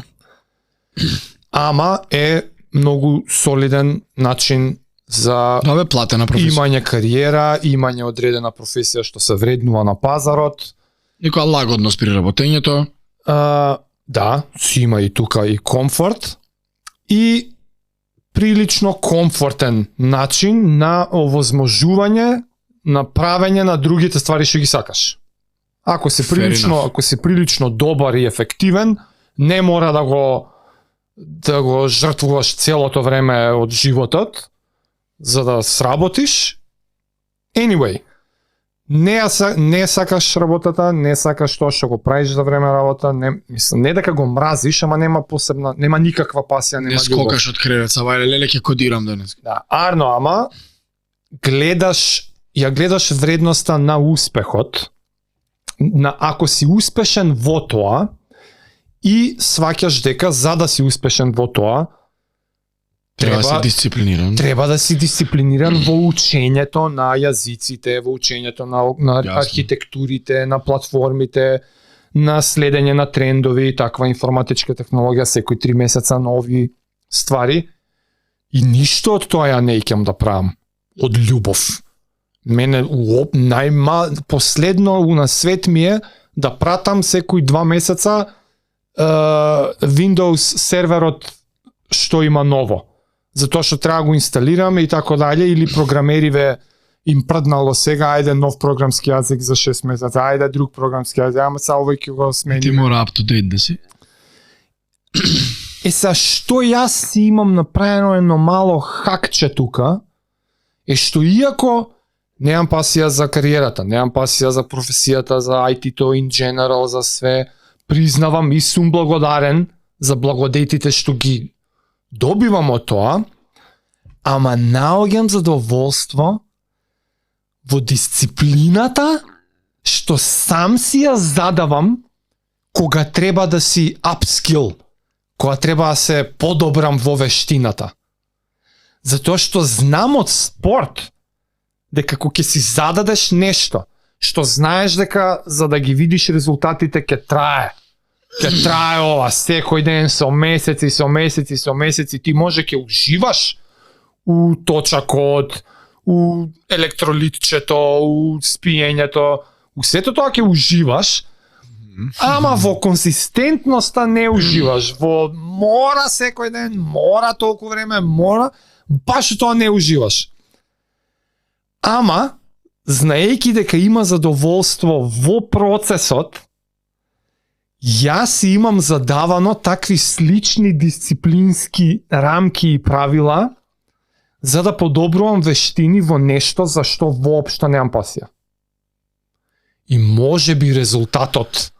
S2: Ама е многу солиден начин за
S1: платена професија.
S2: Имање кариера, имање одредена професија што се вреднува на пазарот.
S1: Некоја лагодност при работењето.
S2: Да, си има и тука и комфорт. И прилично комфортен начин на овозможување на правење на другите ствари што ги сакаш. Ако си прилично добар и ефективен, не мора да го жртвуваш целото време од животот за да сработиш. Anyway, не сакаш работата, не сакаш тоа што го правиш за време работа, не дека го мразиш, ама нема никаква пасија, нема
S1: љубов. Не скокаш од кревет, сабајле, леле ќе кодирам денес.
S2: Да, арно, ама гледаш вредноста на успехот, ако си успешен во тоа и сваќаш дека за да си успешен во тоа
S1: треба да си дисциплиниран.
S2: Треба да си дисциплиниран во учењето на јазиците, во учењето на архитектурите, на платформите, на следење на трендови, таква информатичка технологија, секој 3 месеца нови ствари. И ништо од тоа ја не икам да правам од љубов. Мене последно на свет ми е да пратам секој 2 месеца Windows серверот што има ново. Затоа што треба го инсталираме и така дале, или програмериве им прднало сега, ајде нов програмски јазик за 6 месеца, ајде друг програмски јазик, ама са овој ќе го смени.
S1: Ти мора up to date да си.
S2: Што јас си имам направено едно мало хакче тука, е што иако немам пасија за кариерата, немам пасија за професијата, за IT-то in general, за све, признавам и сум благодарен за благодетите што ги добивам од тоа, ама наоѓам задоволство во дисциплината што сам си ја задавам кога треба да си upskill, кога треба да се подобрам во вештината. Затоа што знам од спорт дека кога ќе си зададеш нешто што знаеш дека за да ги видиш резултатите ќе трае ова секој ден со месеци, ти може ќе уживаш у точакот, у електролитчето, у спиењето, У сето тоа ќе уживаш, ама во консистентноста не уживаш. Во мора секој ден, мора толку време, мора, баш тоа не уживаш. Ама, знаејќи дека има задоволство во процесот, јас имам задавано такви слични дисциплински рамки и правила за да подобрувам вештини во нешто за што воопшто немам пасија. И може би резултатот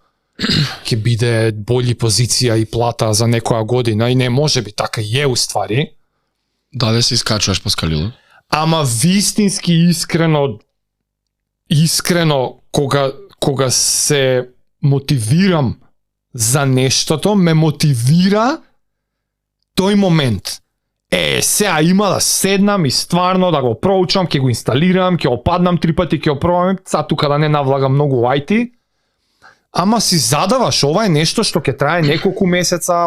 S2: ќе биде болji позиција и плата за некоја година и не може би така е уствари.
S1: Да се искачуваш по скалило.
S2: Ама вистински искрено кога се мотивирам за нештото, ме мотивира тој момент. Сега има да седнам и стварно да го проучам, ќе го инсталирам, ќе опаднам 3 пати, ќе опробам, са тука да не навлагам многу IT. Ама си задаваш, ова е нешто што ќе трае неколку месеца,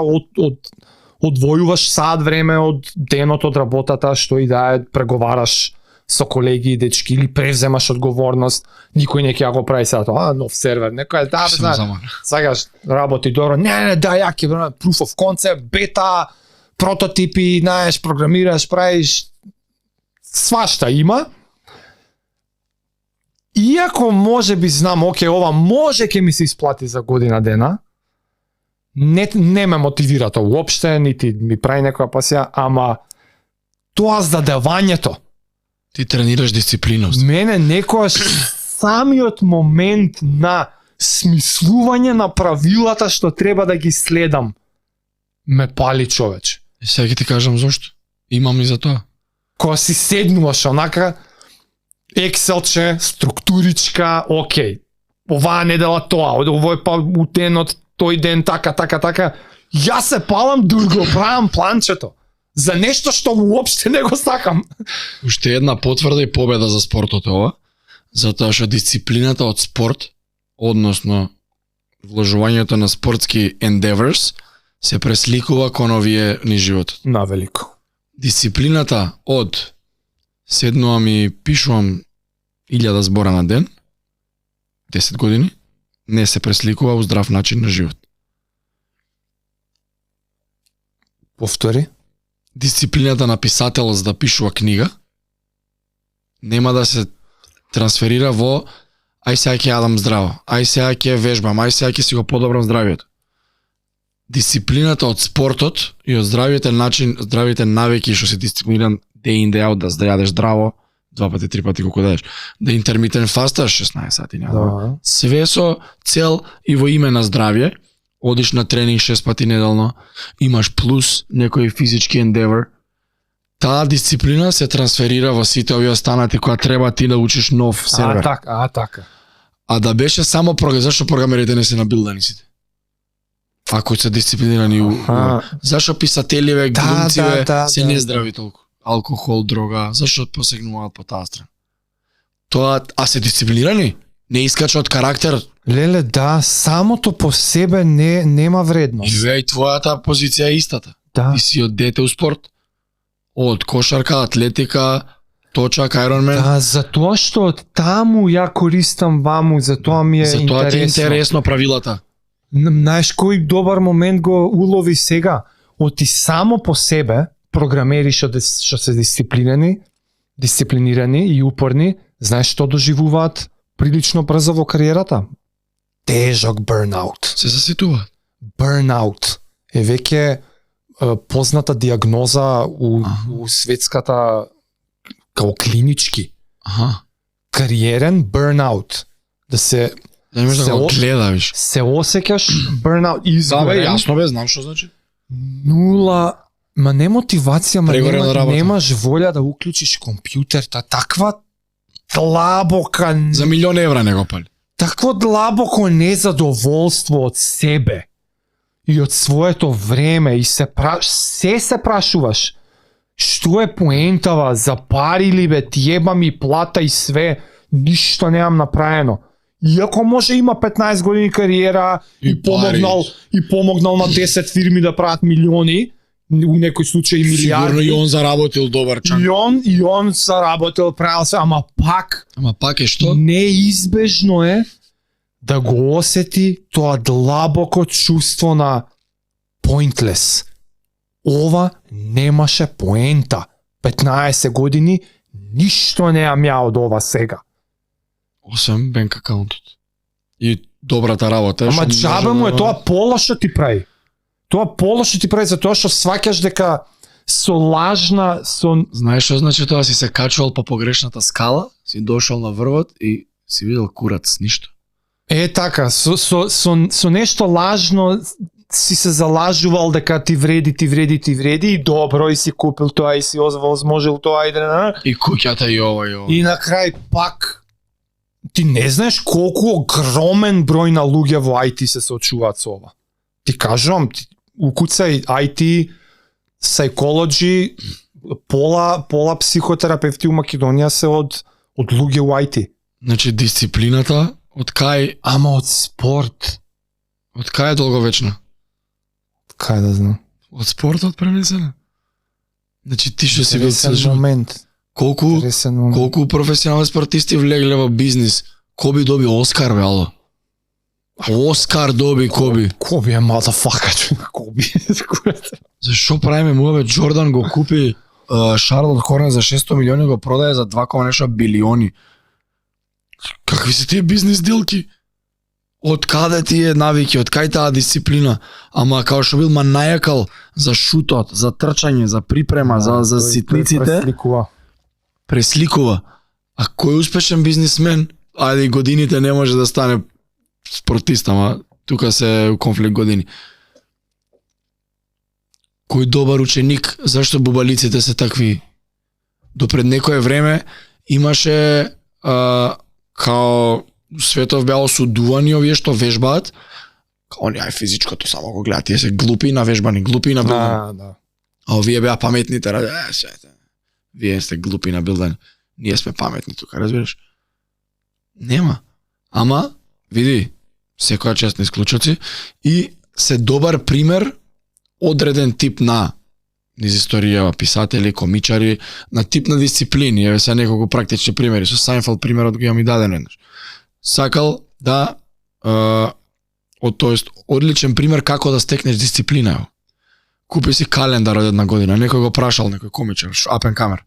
S2: одвојуваш саат време од денот од работата, што и да е, преговараш со колеги и дечки или превземаш одговорност, никој не ќе го прави сега тоа, нов сервер, некој да знаеш, сакаш работи добро, не, да ја ќе правам proof of concept, бета, прототипи, знаеш, програмираш, правиш, свашта има. Иако може би знам, оке, ова може ќе ми се исплати за година дена, не ме мотивира тоа уопште, нити ми прави некоја пасија, ама тоа задавањето.
S1: Ти тренираш дисциплиност.
S2: Мене некојаш самиот момент на смислување на правилата што треба да ги следам ме пали, човече.
S1: И сега ќе ти кажам зошто. Имам и за тоа.
S2: Кога си седнуваш онака, Екселче, структуричка, окей. Оваа недела тоа, овој па у денот, тој ден така. Јас се палам да го правам планчето. За нешто што уопште не го сакам.
S1: Уште една потврда и победа за спортот ова, затоа што дисциплината од спорт, односно вложувањето на спортски endeavors, се пресликува кон овие ни животот.
S2: На велико.
S1: Дисциплината од седнувам и пишувам 1000 збора на ден, 10 години, не се пресликува у здрав начин на живот.
S2: Повтори.
S1: Дисциплината на писателот за да пишува книга нема да се трансферира во ај сега ќе јадам здраво, ај сега ќе вежбам, ај сега ќе си го подобрам здравието. Дисциплината од спортот и од здравите навики што се дисциплиниран day in day out да јадеш здраво 2 пати, 3 пати колку даеш. Да интермитент фасташ 16 сати на ден. Све со цел и во име на здравје. Одиш на тренинг 6 пати неделно, имаш плюс некој физички endeavor. Таа дисциплина се трансферира во сите овие останати кога треба ти да учиш нов сервер.
S2: Така.
S1: А да беше само зашо програмерите не се набилдани сите? Ако се дисциплинирани зашо писателиве, глумциве се нездрави толку? Алкохол, дрога, зашо посегнуваат по таа страна? Тоа, а се дисциплинирани? Не искача од карактер.
S2: Леле, да, самото по себе нема вредност.
S1: И твојата позиција е истата.
S2: Да.
S1: Ти си од дете у спорт. Од кошарка, атлетика, точак, Ironman.
S2: Да, затоа што од таму ја користам ваму, затоа ми е интересно.
S1: Затоа ти е интересно правилата.
S2: Знаеш кој добар момент го улови сега? Оти само по себе програмери што се дисциплинирани и упорни, знаеш што доживуваат прилично брзо во кариерата? Тежок бурнаут.
S1: Се засетуваат.
S2: Бурнаут е веќе позната диагноза у светската као клинички. Кариерен бурнаут. Да се
S1: не можеш да го гледаш.
S2: Се осеќаш бурнаут изгорен.
S1: Да бе, јасно бе, знам што значи.
S2: Нула, не мотивација, немаш волја да уклучиш компјутер, таква длабока...
S1: За 1.000.000 евра не го пали.
S2: Такво длабоко незадоволство од себе и од своето време и се прашуваш што е поентава, за пари ли бе, тјеба ми плата и све, ништо немам направено. Иако може има 15 години кариера и помогнал на 10 фирми да прават милиони, у некој случај
S1: Сигурно и
S2: милиарди.
S1: он заработил добар чанк.
S2: И он заработил, правил се, ама пак
S1: Ама пак е што?
S2: неизбежно е да го осети тоа длабоко чувство на pointless. Ова немаше поента. 15 години ништо не ја мја од ова сега.
S1: Освен банк акаунтот. И добрата работа.
S2: Ама
S1: што
S2: џабе
S1: може
S2: му е
S1: да-
S2: тоа полошо ти прави. Тоа полошо ти прави затоа што сваќаш дека со лажна, со
S1: Знаеш што значи тоа? Си се качувал по погрешната скала, си дошол на врвот и си видел курац, ништо.
S2: така, со нешто лажно си се залажувал дека ти вреди и добро и си купил тоа и си возможил тоа и
S1: И куќата и ова и ова.
S2: и на крај пак ти не знаеш колку огромен број на луѓе во IT се соочуваат со ова. Ти кажувам, ти укуцај IT, psychology, пола психотерапевти у Македонија се од луѓе у IT.
S1: Значи дисциплината од кај
S2: Ама од спорт,
S1: е долговечна?
S2: кај да знам.
S1: Од спортот пренесена. Значи ти што си бил
S2: Интересен
S1: цел
S2: момент.
S1: колку
S2: Интересен момент.
S1: колку професионални спортисти влегле во бизнис. Коби доби Оскар, бе, ало. Оскар доби Коби.
S2: Коби е motherfucker, Коби.
S1: Зашо правиме му, бе? Джордан го купи Шарлот Хорнет за 600 милиони, го продае за 2,нещо билиони. Какви се тие бизнес делки? Од каде тие навики, од кај таа дисциплина? Ама као што бил манајакал за шутот, за трчање, за припрема, за ситниците, пресликува. А кој успешен бизнисмен, ајде и годините не може да стане спортист, ама тука се у конфликт години. Кој добар ученик, зашто бубалиците се такви? Допред некое време имаше као светов беа осудувани овие што вежбаат, као оние физичкото само го гледаат, тие се глупи и навежбани, глупи и набилдани.
S2: Да.
S1: А овие беа паметните, вие сте глупи и набилдани. Ние сме паметни тука, разбираш? Нема. Ама, види, секоја чест на исклучоци и се добар пример одреден тип на низ историја, писатели, комичари, на тип на дисциплини. Еве се неколку практични примери. Со Сайнфелд примерот го имам и даден еднаш. Сакал да тоест одличен пример како да стекнеш дисциплина. Ево. Купи си календар од една година, некој го прашал, некој комичар, Апенкамер.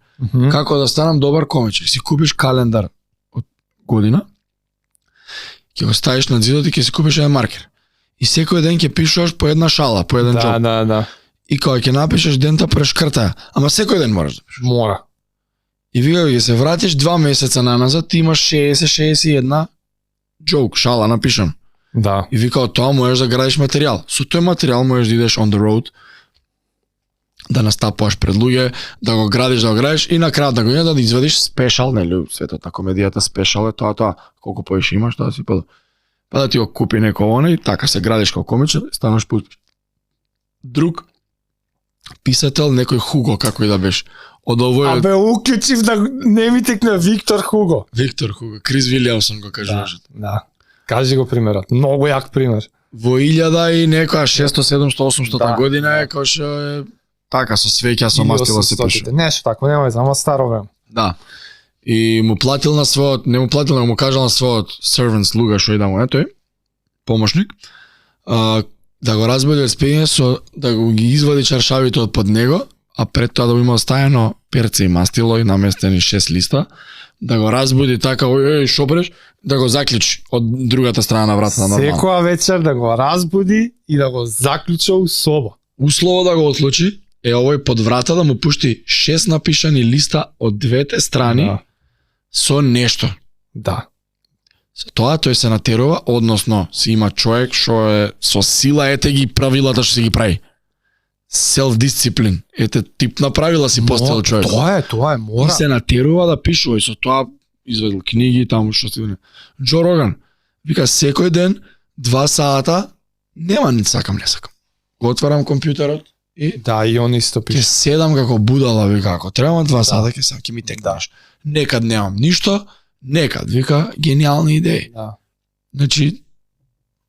S1: Како да станам добар комичар? Си купиш календар од година, ќе го ставиш на зидот и ќе си купиш еден маркер. И секој ден ќе пишуваш по една шала, по еден џоб.
S2: Да.
S1: И кога ќе напишеш дента прешкртаја, ама секој ден мораш да пишеш.
S2: Мора.
S1: И вика ќе се вратиш 2 месеца наназад, ти имаш 60-61 джоук, шала напишан.
S2: Да.
S1: И вика од тоа можеш да градиш материјал. Со тој материјал можеш да идеш on the road, да настапуваш пред луѓе, да го градиш и на крајот на годината да извадиш спешал, нели, светот на комедијата спешал е тоа, колку поиш имаш, тоа си па да ти го купи некој оној, така се градиш како комичар, станеш успешен. Друг писател, некој Хуго, како и да беше. Од овој
S2: Абе, уклучив да не ми текна Виктор Хуго.
S1: Виктор Хуго, Крис Вилиамсон го кажуваше.
S2: Да. Кажи го примерот. Многу јак пример.
S1: Во 1000 и некоја 600, 700, 800
S2: Да,
S1: година
S2: да.
S1: е кој што е така со свеќа, со мастила се пише.
S2: Нешто такво, нема знам, старо време.
S1: Да. И му платил на својот, не му платил, но му кажал на својот servant слуга што и да му е тој, помошник, да го разбуди од спиење со да го ги извади чаршавите од под него, а пред тоа да му има оставено перце и мастило и наместени 6 листа, да го разбуди така, шо бреш, да го заклучи од другата страна на вратата на нормално.
S2: Секоја вечер да го разбуди и да го заклучи у соба.
S1: Услово да го отлучи е овој под врата да му пушти 6 напишани листа од двете страни
S2: Да.
S1: со нешто.
S2: Да.
S1: Со тоа тој се натерува, односно си има човек што е со сила ете ги правилата што си ги прави. Self-discipline. Ете тип на правила си поставил човек.
S2: Тоа е,
S1: И
S2: мора.
S1: се натерува да пишува и со тоа изведил книги таму што си. Џо Роган вика секој ден 2 сата нема ни сакам, не сакам. Го отварам компјутерот и
S2: Да, и он исто
S1: ќе
S2: пише.
S1: седам како будала, вика, ако треба 2 сата ќе сам ќе ми текнеш. Некад немам ништо, некад вика гениални идеи.
S2: Да.
S1: Значи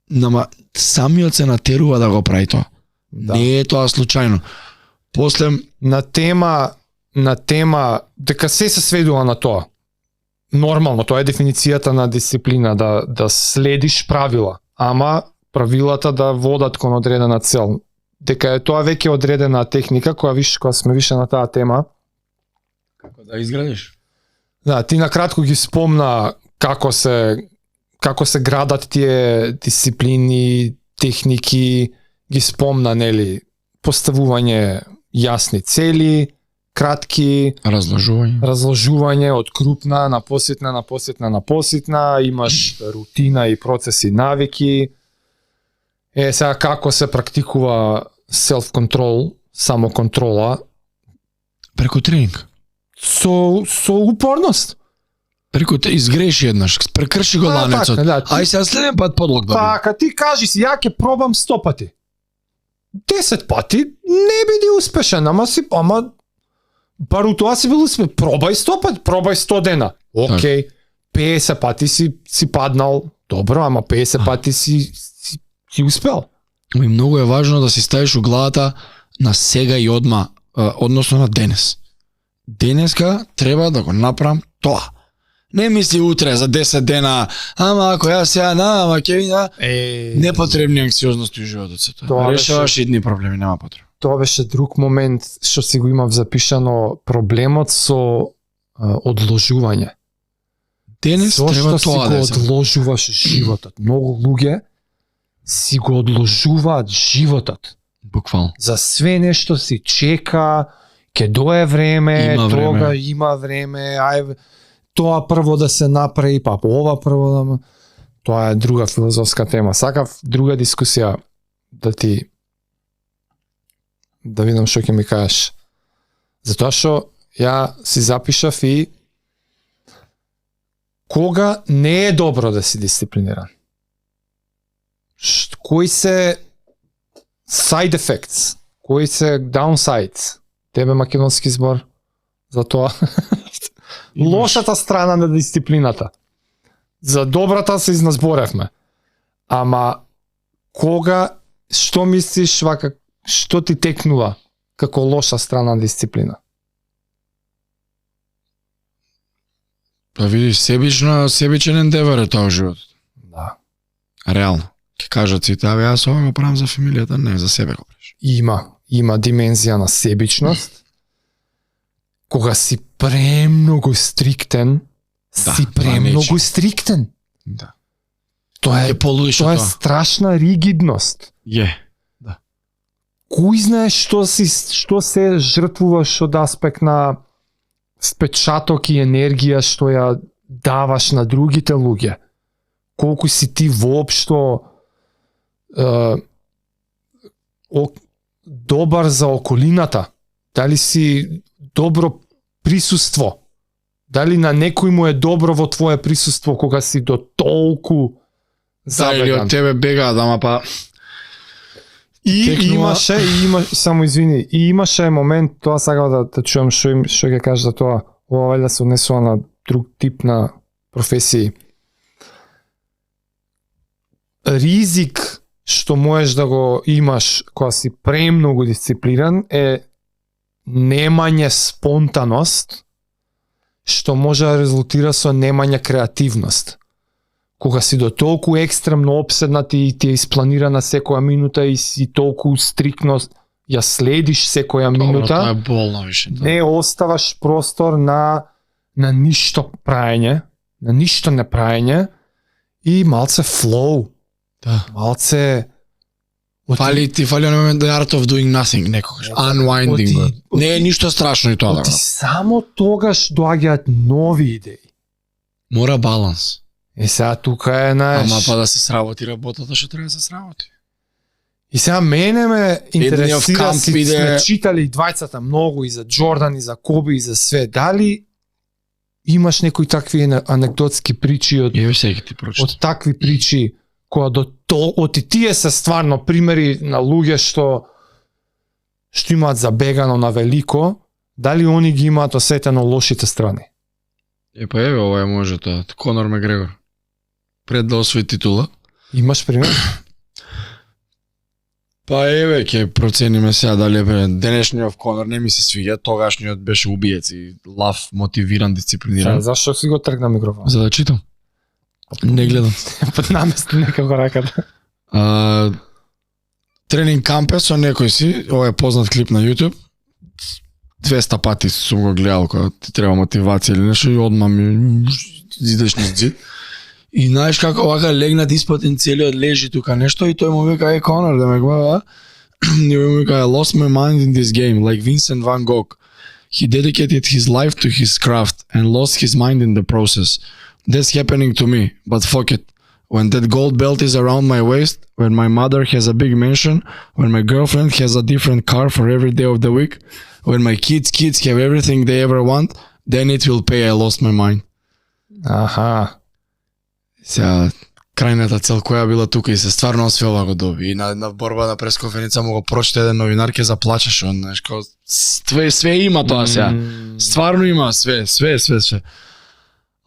S1: нама самиот се натерува да го прави тоа.
S2: Да.
S1: Не е тоа случајно. После
S2: на тема дека се сведува на тоа. Нормално, тоа е дефиницијата на дисциплина, да следиш правила, ама правилата да водат кон одредена цел. Дека е тоа веќе одредена техника која сме више на таа тема.
S1: како да изградиш?
S2: Да, ти на кратко ги спомна како се градат тие дисциплини, техники, ги спомна, нели, поставување јасни цели, кратки, разложување од крупна на поситна, имаш рутина и процеси, навики. Сега како се практикува self-control, самоконтрола?
S1: Преку тренинг.
S2: Со упорност.
S1: Преку те изгреши еднаш, прекрши го ланецот.
S2: Да,
S1: Ај сега следен пат подлог да биде.
S2: Така, ти кажи си, ја ќе пробам 100 пати. 10 пати не биди успешен, ама бару тоа си бил успешен. Пробај 100 пати, пробај 100 дена. Океј, 50 пати си паднал, добро, ама 50 пати си успел.
S1: И многу е важно да си ставиш у главата на сега и одма, односно на денес. Денеска треба да го направам тоа. Не мисли утре за 10 дена, ама ако ја сега ама ќе видам, непотребни анксиозности у животот се тоа. Решаваш идни проблеми, нема потреба.
S2: Тоа беше друг момент што си го имав запишано, проблемот со одложување.
S1: Денес треба тоа
S2: да си го одложуваш животот. Многу луѓе си го одложуваат животот.
S1: Буквално.
S2: За све нешто си чека, ќе дое време, тога има време, ај тоа прво да се направи, па ова прво да... Тоа е друга филозофска тема. Сакав друга дискусија да видам што ќе ми кажеш. Затоа што ја си запишав и кога не е добро да си дисциплиниран. Кои се side effects, кои се downsides. Тебе македонски збор за тоа. Лошата страна на дисциплината. За добрата се изназборевме. Ама што мислиш вака, што ти текнува како лоша страна на дисциплина?
S1: Па видиш, себичен ендевер е тоа во животот.
S2: Да.
S1: Реално. Ке кажат сите, јас ова го правам за фамилијата, не за себе го правиш.
S2: Има димензија на себичност. Кога си премногу стриктен, си премногу стриктен.
S1: Да.
S2: Тоа е
S1: полуише
S2: тоа. Тоа е страшна ригидност.
S1: Да.
S2: Кој знае што се жртвуваш од аспект на впечаток и енергија што ја даваш на другите луѓе. Колку си ти воопшто добар за околината. Дали си добро присуство. Дали на некој му е добро во твое присуство кога си до толку забеган.
S1: Или од тебе бегаат, ама па...
S2: Само извини, имаше момент, тоа сакав да чуам што ќе кажа за тоа. Ова валјда се однесува на друг тип на професии. Ризик што можеш да го имаш кога си премногу дисциплиниран е немање спонтаност, што може да резултира со немање креативност. Кога си до толку екстремно опседнат и ти е испланирана секоја минута и си толку стрикно ја следиш секоја минута,
S1: тоа е болно више.
S2: Не оставаш простор на ништо праење, на ништо не праење и малце flow.
S1: Да.
S2: Малце
S1: Фали оној момент the art of doing nothing некогаш. Unwinding. Не е ништо страшно и тоа.
S2: Само тогаш доаѓаат нови идеи.
S1: Мора баланс.
S2: Сега тука е
S1: Ама па да се сработи работата што треба да се сработи.
S2: И сега мене ме интересира, сме читали двајцата многу и за Джордан, и за Коби, и за све. Дали имаш некои такви анекдотски причи од такви причи која од и тие се стварно примери на луѓе што имаат забегано на велико, дали они ги имаат осетено лошите страни?
S1: Па ова е може тоа. Конор Макгрегор. Пред да освои титула.
S2: Имаш пример?
S1: Па еве, ќе процениме сега дали бе денешниот Конор не ми се свиѓа, тогашниот беше убиец и лав, мотивиран, дисциплиниран.
S2: Зашо си го тргна микрофон?
S1: За да читам. Не гледам.
S2: Под намести некако раката.
S1: Тренинг кампе со некој си, ова е познат клип на YouTube. 200 пати сум го гледал кога ти треба мотивација или нешто и одма ми идеш низ зид. И знаеш како вака легнат испотен целиот лежи тука нешто и тој му вика е Конор да ме гледа. И му вика I lost my mind in this game like Vincent van Gogh. He dedicated his life to his craft and lost his mind in the process. That's happening to me, but fuck it. When that gold belt is around my waist, when my mother has a big mansion, when my girlfriend has a different car for every day of the week, when my kids have everything they ever want, then it will pay I lost my mind.
S2: Аха.
S1: Сега, крајната цел која била тука и се стварно освела го доби. И на борба на пресконференца му го прочита еден новинар, ке заплачеше, он, знаеш, као, све има тоа сега. Стварно има све.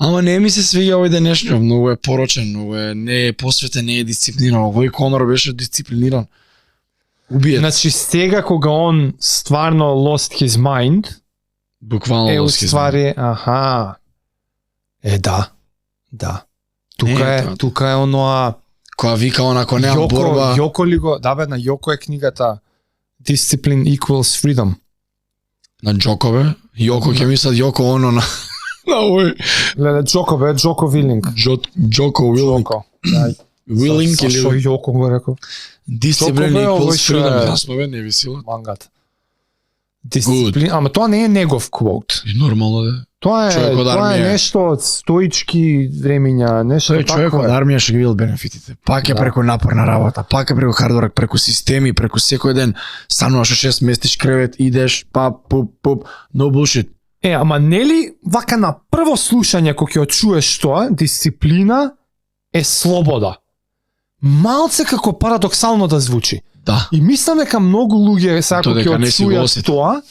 S1: Ама не ми се свиѓа овој денешниот, многу е порочен, многу е, не е посветен, не е дисциплиниран. Овој Конор беше дисциплиниран. Убиец.
S2: Значи сега кога он стварно lost his mind,
S1: Буквално
S2: е
S1: лоски.
S2: уствари, аха. Да. Тука е оноа
S1: Која вика онако нема борба.
S2: Јоко ли го, да бе, на Јоко е книгата Discipline equals freedom.
S1: На Джокове. Јоко ќе мислат Јоко оно на овој.
S2: Леле, Джоко бе, Джоко Вилинг.
S1: Джоко Уилинг.
S2: Джоко. Да.
S1: Уилинг
S2: Шо
S1: или
S2: Јоко го рекол?
S1: Discipline
S2: Джоко бе,
S1: equals
S2: овој што
S1: freedom.
S2: е-
S1: Јасно бе, не ви сила.
S2: Мангата. Дисциплин, ама тоа не е негов квот.
S1: И нормално да.
S2: Тоа
S1: Човек од
S2: е
S1: армија.
S2: нешто од стоички времиња, нешто
S1: Тој човек
S2: такво.
S1: од армија што ги видел бенефитите. Пак е
S2: Да.
S1: преку напорна работа, пак е преку хардворк, преку системи, преку секој ден. Стануваш 6 местиш кревет, идеш, пуп, no bullshit.
S2: Ама нели вака на прво слушање кога ќе чуеш тоа, дисциплина е слобода. Малце како парадоксално да звучи.
S1: Да.
S2: И мислам дека многу луѓе сега кога
S1: Додека
S2: ќе
S1: не си го
S2: чујат
S1: осетил.
S2: тоа,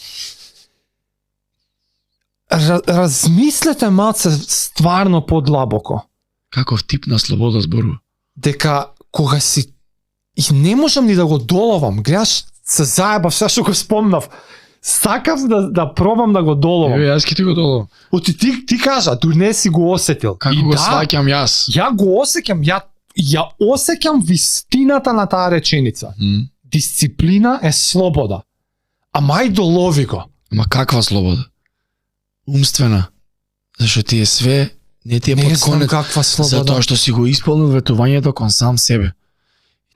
S2: размислете малце стварно подлабоко.
S1: Каков тип на слобода зборува?
S2: Дека кога си и не можам ни да го доловам, гледаш, се заебав сега што го спомнав. Сакав да пробам да го доловам.
S1: Еве, јас ќе ти го доловам.
S2: Оти ти кажа, дур не си го осетил.
S1: Како
S2: И
S1: го
S2: да,
S1: сваќам јас?
S2: ја го осеќам, ја осеќам вистината на таа реченица. Дисциплина е слобода. Ама ај долови го.
S1: Ама каква слобода? Умствена. Зашто ти е све, не ти е
S2: Не знам
S1: подконет.
S2: каква слобода.
S1: Затоа што си го исполнил ветувањето кон сам себе.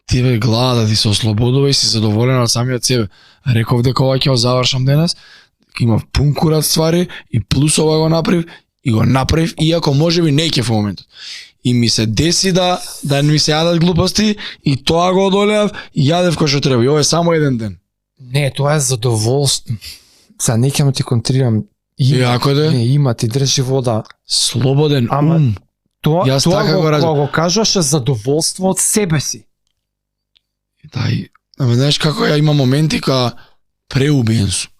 S1: Тебе глада да ти се ослободува и си задоволен од самиот себе. Реков дека ова ќе го завршам денес, имав пун курат ствари и плюс ова го направив и го направив, иако можеби не ќе во моментот. И ми се деси да ми се јадат глупости и тоа го одолеав и јадев кој што треба. И ова е само еден ден.
S2: Не, тоа е задоволство. Сега не ќе ти контрирам.
S1: Иако да е.
S2: Не, има, ти држи вода.
S1: Слободен
S2: Ама-
S1: ум.
S2: Тоа,
S1: Јас
S2: тоа
S1: така го разбирам.
S2: го кажуваш е задоволство од себе си.
S1: Да, и, ама знаеш како ја има моменти кога преубиен сум.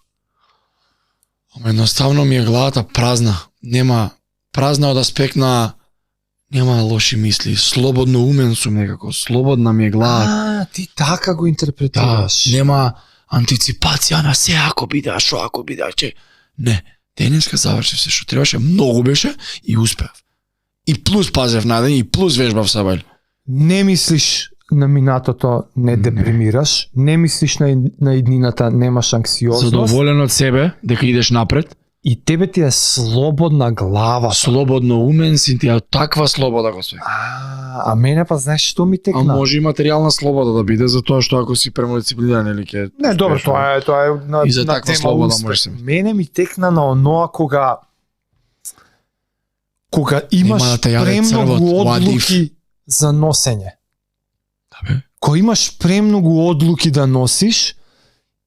S1: Ама едноставно ми е главата празна. Нема празна од аспект на нема лоши мисли. Слободно умен сум некако. Слободна ми е главата.
S2: Ти така го
S1: Да,
S2: интерпретираш.
S1: нема антиципација на се ако биде, а шо ако биде, че. Не, денеска завршив се што требаше, многу беше и успеав. И плюс пазев на ден, и плюс вежбав сабајле.
S2: Не мислиш на минатото, не депримираш. Не мислиш на иднината, немаш анксиозност.
S1: Задоволен од себе, дека идеш напред.
S2: И тебе ти е слободна глава.
S1: Слободно умен си, ти е таква слобода, господи.
S2: А мене па знаеш што ми
S1: А
S2: текна?
S1: може и материјална слобода да биде, затоа што ако си премодисциплиниран или ќе...
S2: Не, добро, тоа е на,
S1: И за
S2: на
S1: таква
S2: тема
S1: слобода
S2: успех.
S1: може се.
S2: Мене ми текна на оноа кога имаш
S1: Нема да те јаде
S2: премногу
S1: црвот, what
S2: одлуки за носење.
S1: Да бе.
S2: Кога имаш премногу одлуки да носиш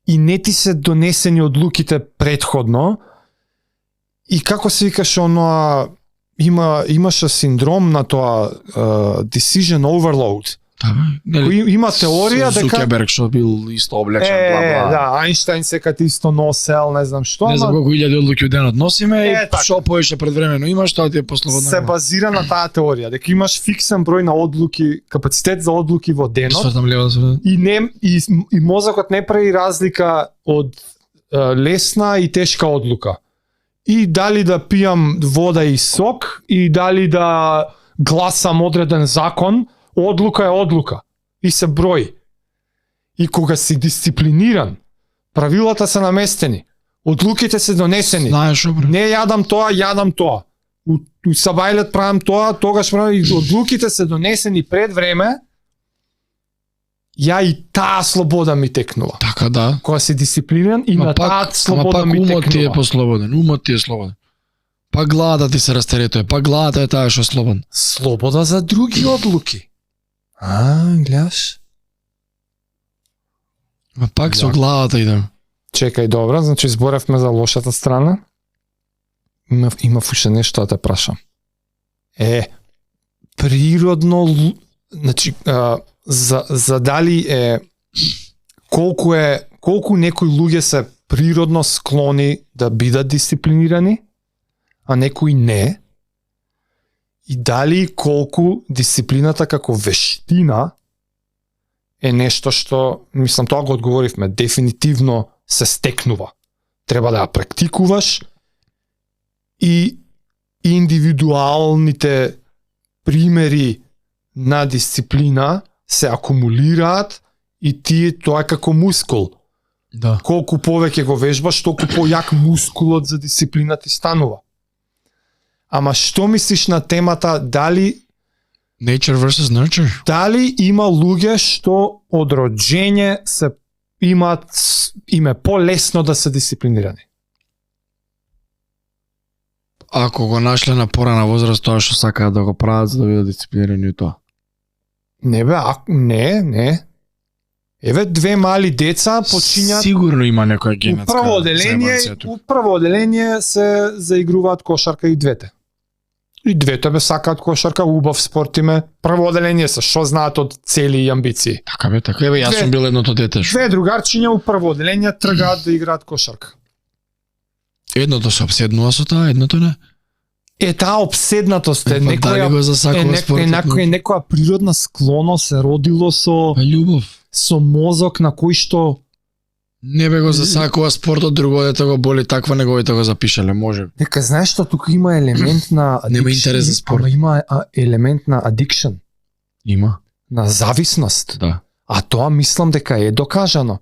S2: и не ти се донесени одлуките предходно, и како се викаш оноа имаше синдром на тоа decision overload.
S1: Да, бе.
S2: Кој има теорија дека
S1: Зукерберг што бил исто облечен, бла бла.
S2: да, Ајнштајн секад исто носел, не знам што,
S1: Не знам колку илјади одлуки у денот носиме и
S2: така.
S1: што поише предвремено имаш, тоа ти е послободно.
S2: се базира на таа теорија, дека имаш фиксен број на одлуки, капацитет за одлуки во денот
S1: Што там лева да се...
S2: и и мозокот не прави разлика од лесна и тешка одлука. И дали да пијам вода и сок и дали да гласам одреден закон, одлука е одлука и се брои. И кога си дисциплиниран, правилата се наместени, одлуките се донесени.
S1: Знаеш, бре.
S2: Не јадам тоа, јадам тоа. У сабајлет правам тоа, тогаш правам и одлуките се донесени пред време. Ја и таа слобода ми текнува.
S1: Така да.
S2: Кога си дисциплиниран и на таа слобода ми
S1: умот ти е
S2: текнува.
S1: послободен, умот ти е слободен. Пак главата ти се растеретува, пак главата е таа што е слободна.
S2: Слобода за други одлуки. Гледаш?
S1: Ма пак со
S2: Јако.
S1: главата идем.
S2: Чекај, добро, значи зборевме за лошата страна. Има уште нешто да те прашам. Природно, значи, за дали колку некои луѓе се природно склони да бидат дисциплинирани, а некои не, и дали колку дисциплината како вештина е нешто што, мислам, тоа го одговоривме, дефинитивно се стекнува. Треба да ја практикуваш и индивидуалните примери на дисциплина се акумулираат и тоа е како мускул.
S1: Да.
S2: Колку повеќе го вежбаш, толку појак мускулот за дисциплина ти станува. Ама што мислиш на темата дали
S1: Nature versus nurture.
S2: дали има луѓе што од роđење се им е полесно да се дисциплинирани?
S1: Ако го нашле на порана возраст тоа што сакаат да го прават за да бидат дисциплинирани у тоа.
S2: Не бе, не. Еве две мали деца почињаат
S1: Сигурно има некоја
S2: у
S1: генетска
S2: прво оделение се заигруваат кошарка и двете. И двете бе сакаат кошарка, убав спорт име. Прво оделение се, што знаат од цели и амбиции.
S1: Така бе, така. Еве, јас
S2: Две-
S1: сум бил едното дете.
S2: Две другарчиња у прво оделение тргаат да играат кошарка.
S1: Едното се обседнува со тоа, едното не.
S2: Таа обседнатост е
S1: Па дали
S2: некоја
S1: го засакува спортот?
S2: некоја природна склоност се родило со
S1: Па љубов.
S2: мозок на кој што
S1: Не бе го засакува спортот, друго дете го боли таква, неговите го запишале, може.
S2: дека знаеш што тука има елемент на
S1: Нема
S2: addiction,
S1: интерес за спорт.
S2: ама има елемент на addiction,
S1: Има,
S2: на зависност.
S1: да.
S2: А тоа мислам дека е докажано.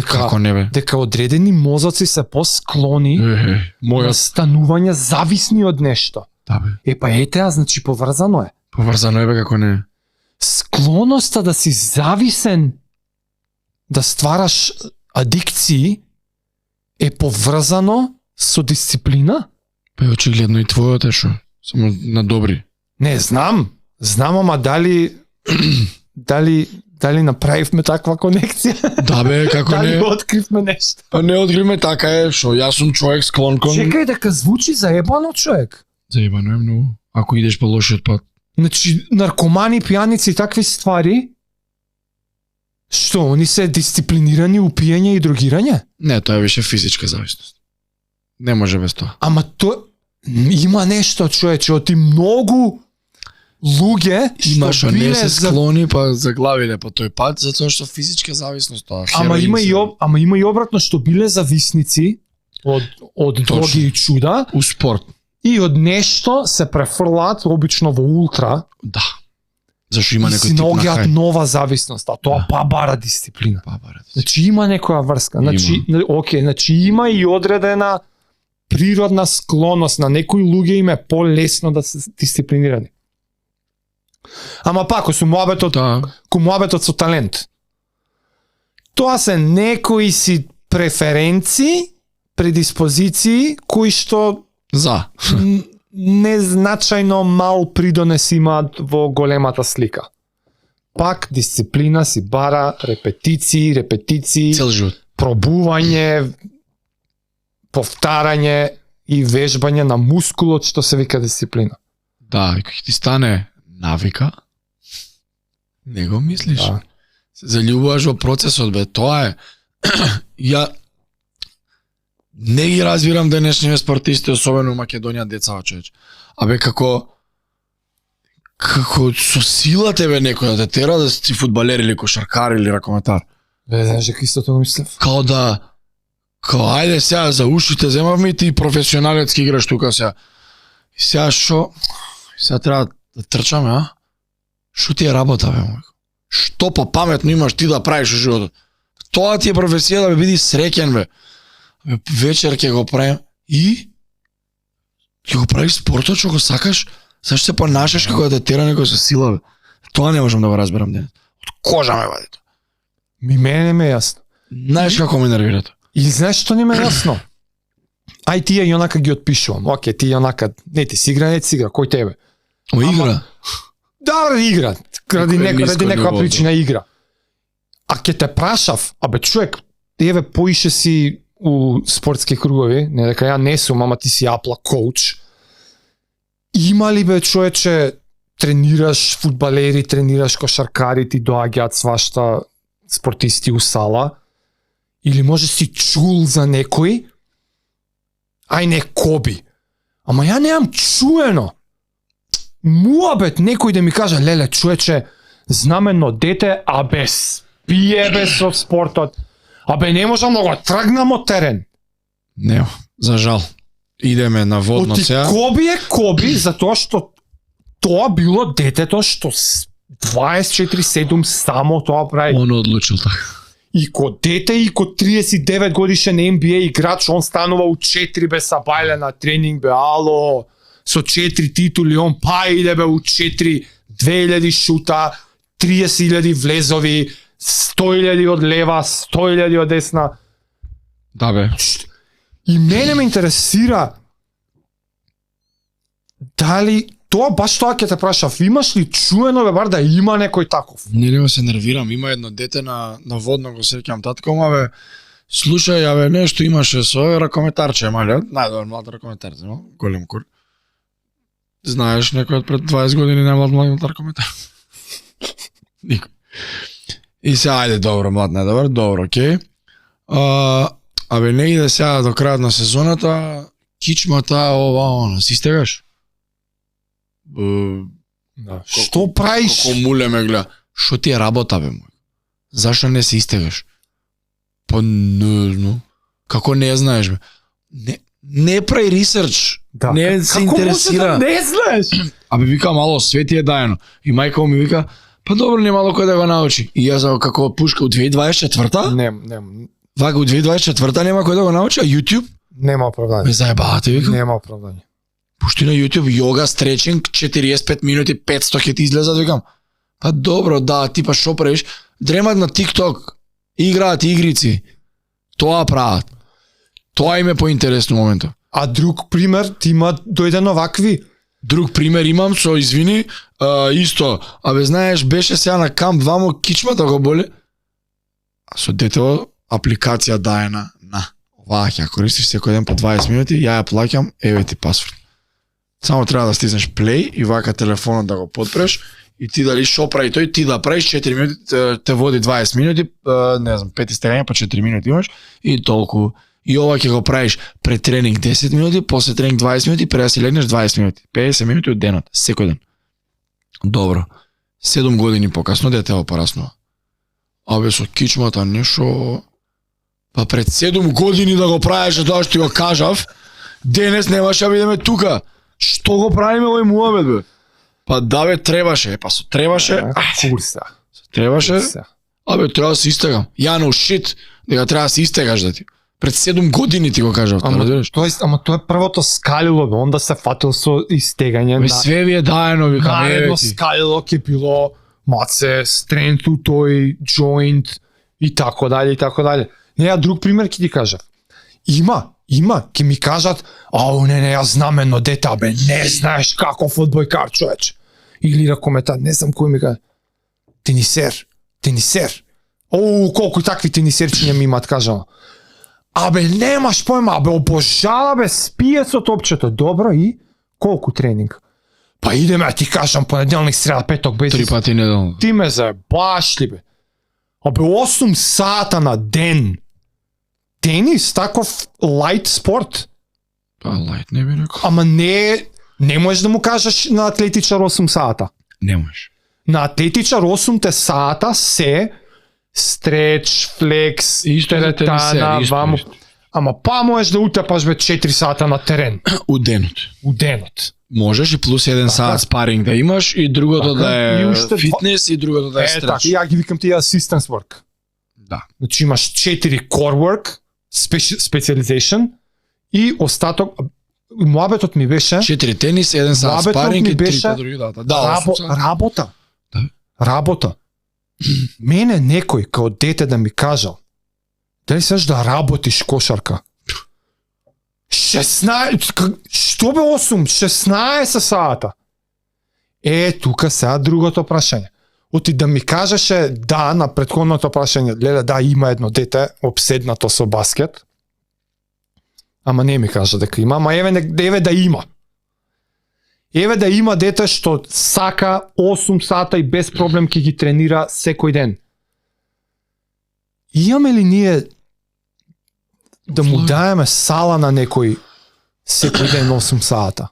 S1: Како не бе?
S2: Дека одредени мозоци се посклони на
S1: Мојот,
S2: станување зависни од нешто.
S1: да бе.
S2: Па етеа, значи поврзано е.
S1: Поврзано е бе како не.
S2: Склоноста да си зависен, да ствараш адикции, е поврзано со дисциплина?
S1: Па е очигледно и твојот е шо. Само на добри.
S2: Не, знам, ама дали направивме таква конекција?
S1: Да бе, како
S2: Дали
S1: не.
S2: го откривме нешто?
S1: Па не откриме така е, шо јас сум човек склон кон...
S2: Чекај дека звучи заебано, човек.
S1: Заебано е многу. Ако идеш по лошиот пат.
S2: Значи, наркомани, пијаници и такви ствари, што, они се дисциплинирани у пиење и другирање?
S1: Не, тоа е више физичка зависност. Не може без тоа.
S2: Ама има нешто, човече, оти многу луѓе
S1: Има
S2: што
S1: што не
S2: биле
S1: се
S2: за...
S1: склони па заглавиле по тој пат, затоа што физичка зависност тоа.
S2: Ама има и обратно, што биле зависници од дроги и чуда
S1: у спорт.
S2: и од нешто се префрлаат обично во ултра
S1: Да. Зашто има
S2: и
S1: некој
S2: си
S1: тип на
S2: наоѓаат
S1: хај.
S2: нова зависност, а тоа
S1: Да.
S2: па бара дисциплина.
S1: Па барат.
S2: Значи има некоја врска. Значи, значи има и одредена природна склоност на некои луѓе им е полесно да се дисциплинирани. Ама пак,
S1: Да.
S2: муабетот со талент. Тоа се некои си преференции, предиспозиции кои што
S1: За.
S2: незначајно мал придонес имаат во големата слика. Пак дисциплина си бара репетиции,
S1: Цел живот.
S2: пробување, повтарање и вежбање на мускулот што се вика дисциплина.
S1: Да, и кога ти стане навика, Не го мислиш.
S2: Да.
S1: Се заљубуваш во процесот, бе, тоа е. Ја не ги разбирам денешните спортисти, особено во Македонија, децава, човеч. Абе, како со сила тебе некој да те тера да си фудбалер или кошаркар или ракометар.
S2: Бе, знаеш дека истото го мислев.
S1: Као ајде сега за ушите земавме и ти професионалец играш тука сега. И сега шо? Сега треба да трчаме, а? Шо ти е работа, бе, мој? Што попаметно имаш ти да правиш во животот? Тоа ти е професија, да бе, биди среќен, бе. Бе, вечер ќе го правим и ќе го правиш спортот што го сакаш, зашто се понашаш како да те тера некој со сила, бе. Тоа не можам да го разберам денес. Од кожа ме вади тоа.
S2: Мене не ме е јасно.
S1: Знаеш како ме нервира тоа?
S2: И знаеш што не ме е јасно? Ај тие и онака ги отпишувам. Оке, ти онака, не ти си игра, кој тебе?
S1: О, игра.
S2: Да, игра. Ради
S1: ниско
S2: некоја
S1: ниво,
S2: причина игра. А ке те прашав, абе човек, еве поише си у спортски кругови, не дека ја не сум, ама ти си апла коуч. Има ли бе човече, тренираш фудбалери, тренираш кошаркари, ти доаѓаат свашта спортисти у сала? Или може си чул за некој? Ај не Коби. Ама ја немам чуено. Муабет некој да ми каже, леле, човече, знамено дете, абе спие бе со спортот. Абе не можам да го тргнам од терен.
S1: Не, за жал. Идеме на водно
S2: Оти
S1: сега.
S2: Коби е Коби, затоа што тоа било детето што 24/7 само тоа прави.
S1: Он одлучил така.
S2: И ко дете и ко 39 годишен NBA играч, он станува у 4 бе сабајле на тренинг бе, ало, со 4 титули, он па иде бе у 4, 2000 шута, 30.000 влезови, 100.000 од лева, 100.000 од десна.
S1: Да бе.
S2: И мене ме интересира дали тоа баш тоа ќе те прашав, имаш ли чуено бе бар да има некој таков?
S1: Не се нервирам, има едно дете на водно, го сеќам татко, ма бе, слушај, абе, нешто имаше со овој ракометарче, малиот, најдобар млад ракометар, голем кур. Знаеш некој од пред 20 години најмлад ракометар? Никој. И се, ајде, добро, млад, најдобар, добро, окей. Абе, не иде сега до крајот на сезоната, кичмата, ова, она, си стегаш?
S2: Да. Што правиш?
S1: Како муле ме гледа. Шо ти е работа, бе, мој? Зашо не се истегаш? Па не знам. Како не знаеш, бе? Не прави ресерч.
S2: Да.
S1: Не се интересира.
S2: Како може да не знаеш?
S1: Абе, вика, мало, свети е дајано. И мајка ми вика, па добро, не мало кој да го научи. И јас како пушка у 2024-та?
S2: Не.
S1: Вака у 2024-та нема кој да го научи, а YouTube?
S2: Нема оправдање.
S1: Ме заебавате, вика.
S2: Нема оправдање.
S1: Пушти на YouTube йога, стречинг, 45 минути, 500 ќе ти излезат, викам. Па добро, да, ти па шо правиш? Дремат на TikTok, играат игрици. Тоа прават. Тоа им е поинтересно моментот.
S2: А друг пример, ти има дојдено вакви?
S1: Друг пример имам со, извини, исто, абе знаеш, беше сега на камп вамо, кичмата го боли. А со детево, апликација даена на. Оваа ќе ја користиш секој ден по 20 минути, ја плаќам, еве ти пасворд. Само треба да стиснеш play и вака телефонот да го подпреш и ти дали шо прави тој, ти да правиш 4 минути, те води 20 минути, не знам, 5 стегања, па 4 минути имаш и толку. И ова ќе го правиш пред тренинг 10 минути, после тренинг 20 минути, пред да си легнеш 20 минути. 50 минути од денот, секој ден. Добро. 7 години покасно детево пораснува. Абе со кичмата нешо... Па пред 7 години да го правеше тоа што го кажав, денес немаше да бидеме тука. Што го правиме овој муабет, бе? Па да бе, требаше. Па со требаше...
S2: Курса.
S1: Требаше... Абе, треба да се истегам. Ја no shit, дека треба да се истегаш да ти. Пред 7 години ти го кажав, тоа разбираш?
S2: Ама тоа е првото скалило, бе, онда се фатил со истегање.
S1: Бе, све ви е даено, викам,
S2: наредно скалило ќе било маце, strength у тој, joint и така дале, и така дале. Не, ја друг пример ќе ти кажав. Има, ќе ми кажат, не, јас знам едно дете, бе, не знаеш како фудбојкар, човеч. Или ракометар, не знам кој ми каже. Тенисер. Колку такви тенисерчиња ми имат, кажано. Абе, немаш појма, абе, обожава, бе, спие со топчето. Добро, и колку тренинг? Па идеме, ти кажам, понеделник, среда, петок, без
S1: 3 пати неделно.
S2: Ти ме заебаш ли бе? Абе 8 сата на ден. Тенис, таков лайт спорт.
S1: Па лајт не би рекол.
S2: Ама не можеш да му кажеш на атлетичар 8 сата.
S1: Не можеш.
S2: На атлетичар 8 сата се стреч, флекс,
S1: Исто за тенисер,
S2: теретана,
S1: исто,
S2: ваму.
S1: исто.
S2: Ама па можеш да утепаш бе 4 сата на терен
S1: У денот.
S2: у денот.
S1: Можеш и плюс 1 саат спаринг да имаш и другото
S2: Така.
S1: да
S2: И
S1: е
S2: уште
S1: фитнес и другото да е
S2: Така,
S1: стреч.
S2: и ја ги викам тие assistance work.
S1: Да.
S2: Значи имаш 4 core work, specialization и остаток. Муабетот ми беше
S1: 4 тенис, 1 саат
S2: Муабетот
S1: спаринг
S2: ми
S1: и 3
S2: беше
S1: па други дата. Да, 8 саат.
S2: работа.
S1: Да.
S2: Работа. Мене некој као дете да ми кажал дали сеш да работиш кошарка? што бе 8? 16 сата. Тука сега другото прашање. Оти да ми кажеше да на претходното прашање, леле да има едно дете обседнато со баскет. Ама не ми кажа дека има, ама еве да има. Еве да има дете што сака 8 сата и без проблем ќе ги тренира секој ден. Имаме ли ние да му даеме сала на некој секој ден 8 сата?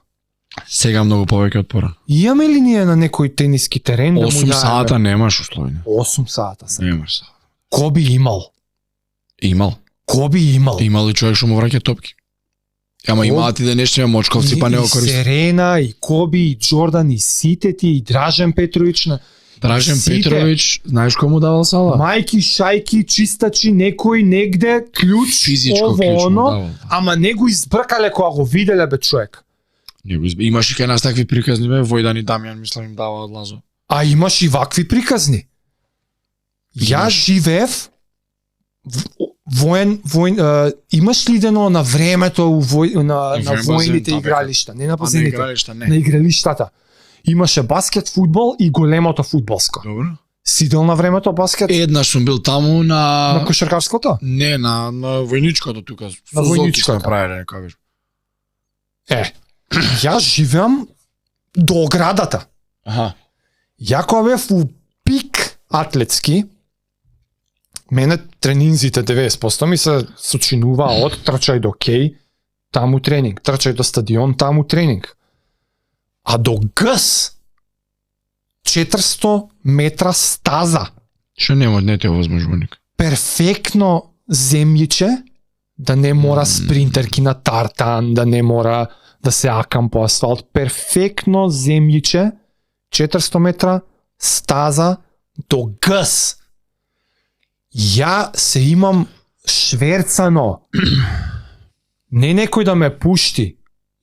S1: Сега многу повеќе од пора.
S2: Имаме ли ние на некој тениски терен да му
S1: 8
S2: даеме?
S1: сата немаш условно.
S2: 8 сата се.
S1: Немаш саат.
S2: Ко би имал?
S1: Имал.
S2: Ко би имал?
S1: Имал и човек што му враќа топки. Ама имаат и денешни мочковци па не го
S2: И
S1: користат.
S2: Серена, и Коби, и Джордан, и сите ти, и Дражен Петрович.
S1: Дражен
S2: сите.
S1: Петрович, знаеш кому давал сала?
S2: Мајки, шајки, чистачи, некој негде, клjuč,
S1: Физичко
S2: ово,
S1: клjuč му
S2: оно,
S1: давал.
S2: ама не го избркале кога го виделе бе човек.
S1: Имаш и кај нас такви приказни бе, Војдан и Дамјан мислам им дава од Лазо.
S2: А имаш и вакви приказни. Ја
S1: Имаш.
S2: живеев имаш ли дено на времето на
S1: време
S2: војните
S1: базен,
S2: игралишта, не на
S1: А на
S2: базените,
S1: игралишта не.
S2: на игралиштата. Имаше баскет, фудбал и големото фудбалско.
S1: Добро.
S2: Сидел на времето баскет
S1: Еднаш сум бил таму
S2: на кошаркарското?
S1: Не, на војничкото тука.
S2: На
S1: Со Золки
S2: војничкото.
S1: сме правеле нека беше.
S2: Јас живеам до оградата.
S1: Аха.
S2: Ја кога бев у пик атлетски, мене тренинзите 90% ми се сочинуваа од трчај до кеј, таму тренинг, трчај до стадион, таму тренинг. А до ГС 400 метра стаза,
S1: Што нема, не те овозможува никак.
S2: перфектно земјиче, да не мора спринтерки на тартан, да не мора да се акам по асфалт, перфектно земјиче, 400 метра стаза до ГС. Ја се имам шверцано. Не некој да ме пушти.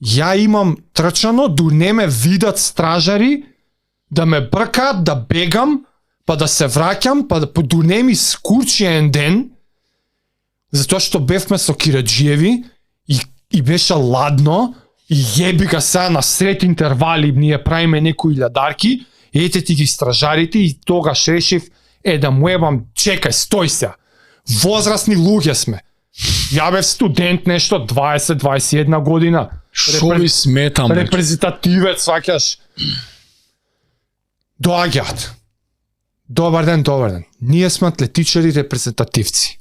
S2: Ја имам трчано, дур не ме видат стражари, да ме бркаат, да бегам, па да се враќам, па да дур не ми скурчи еден ден, затоа што бевме со Кираџиеви и беше ладно, и јеби ga сега на сред интервали ние правиме некои илјадарки, ете ти ги стражарите и тогаш решив да му ебам, чекај, стој се. Возрастни луѓе сме. Ја бев студент нешто 20-21 година.
S1: Шо ви сметам бе?
S2: Репрезентативец, сваќаш. Доаѓаат. Добар ден, добар ден. Ние сме атлетичари репрезентативци.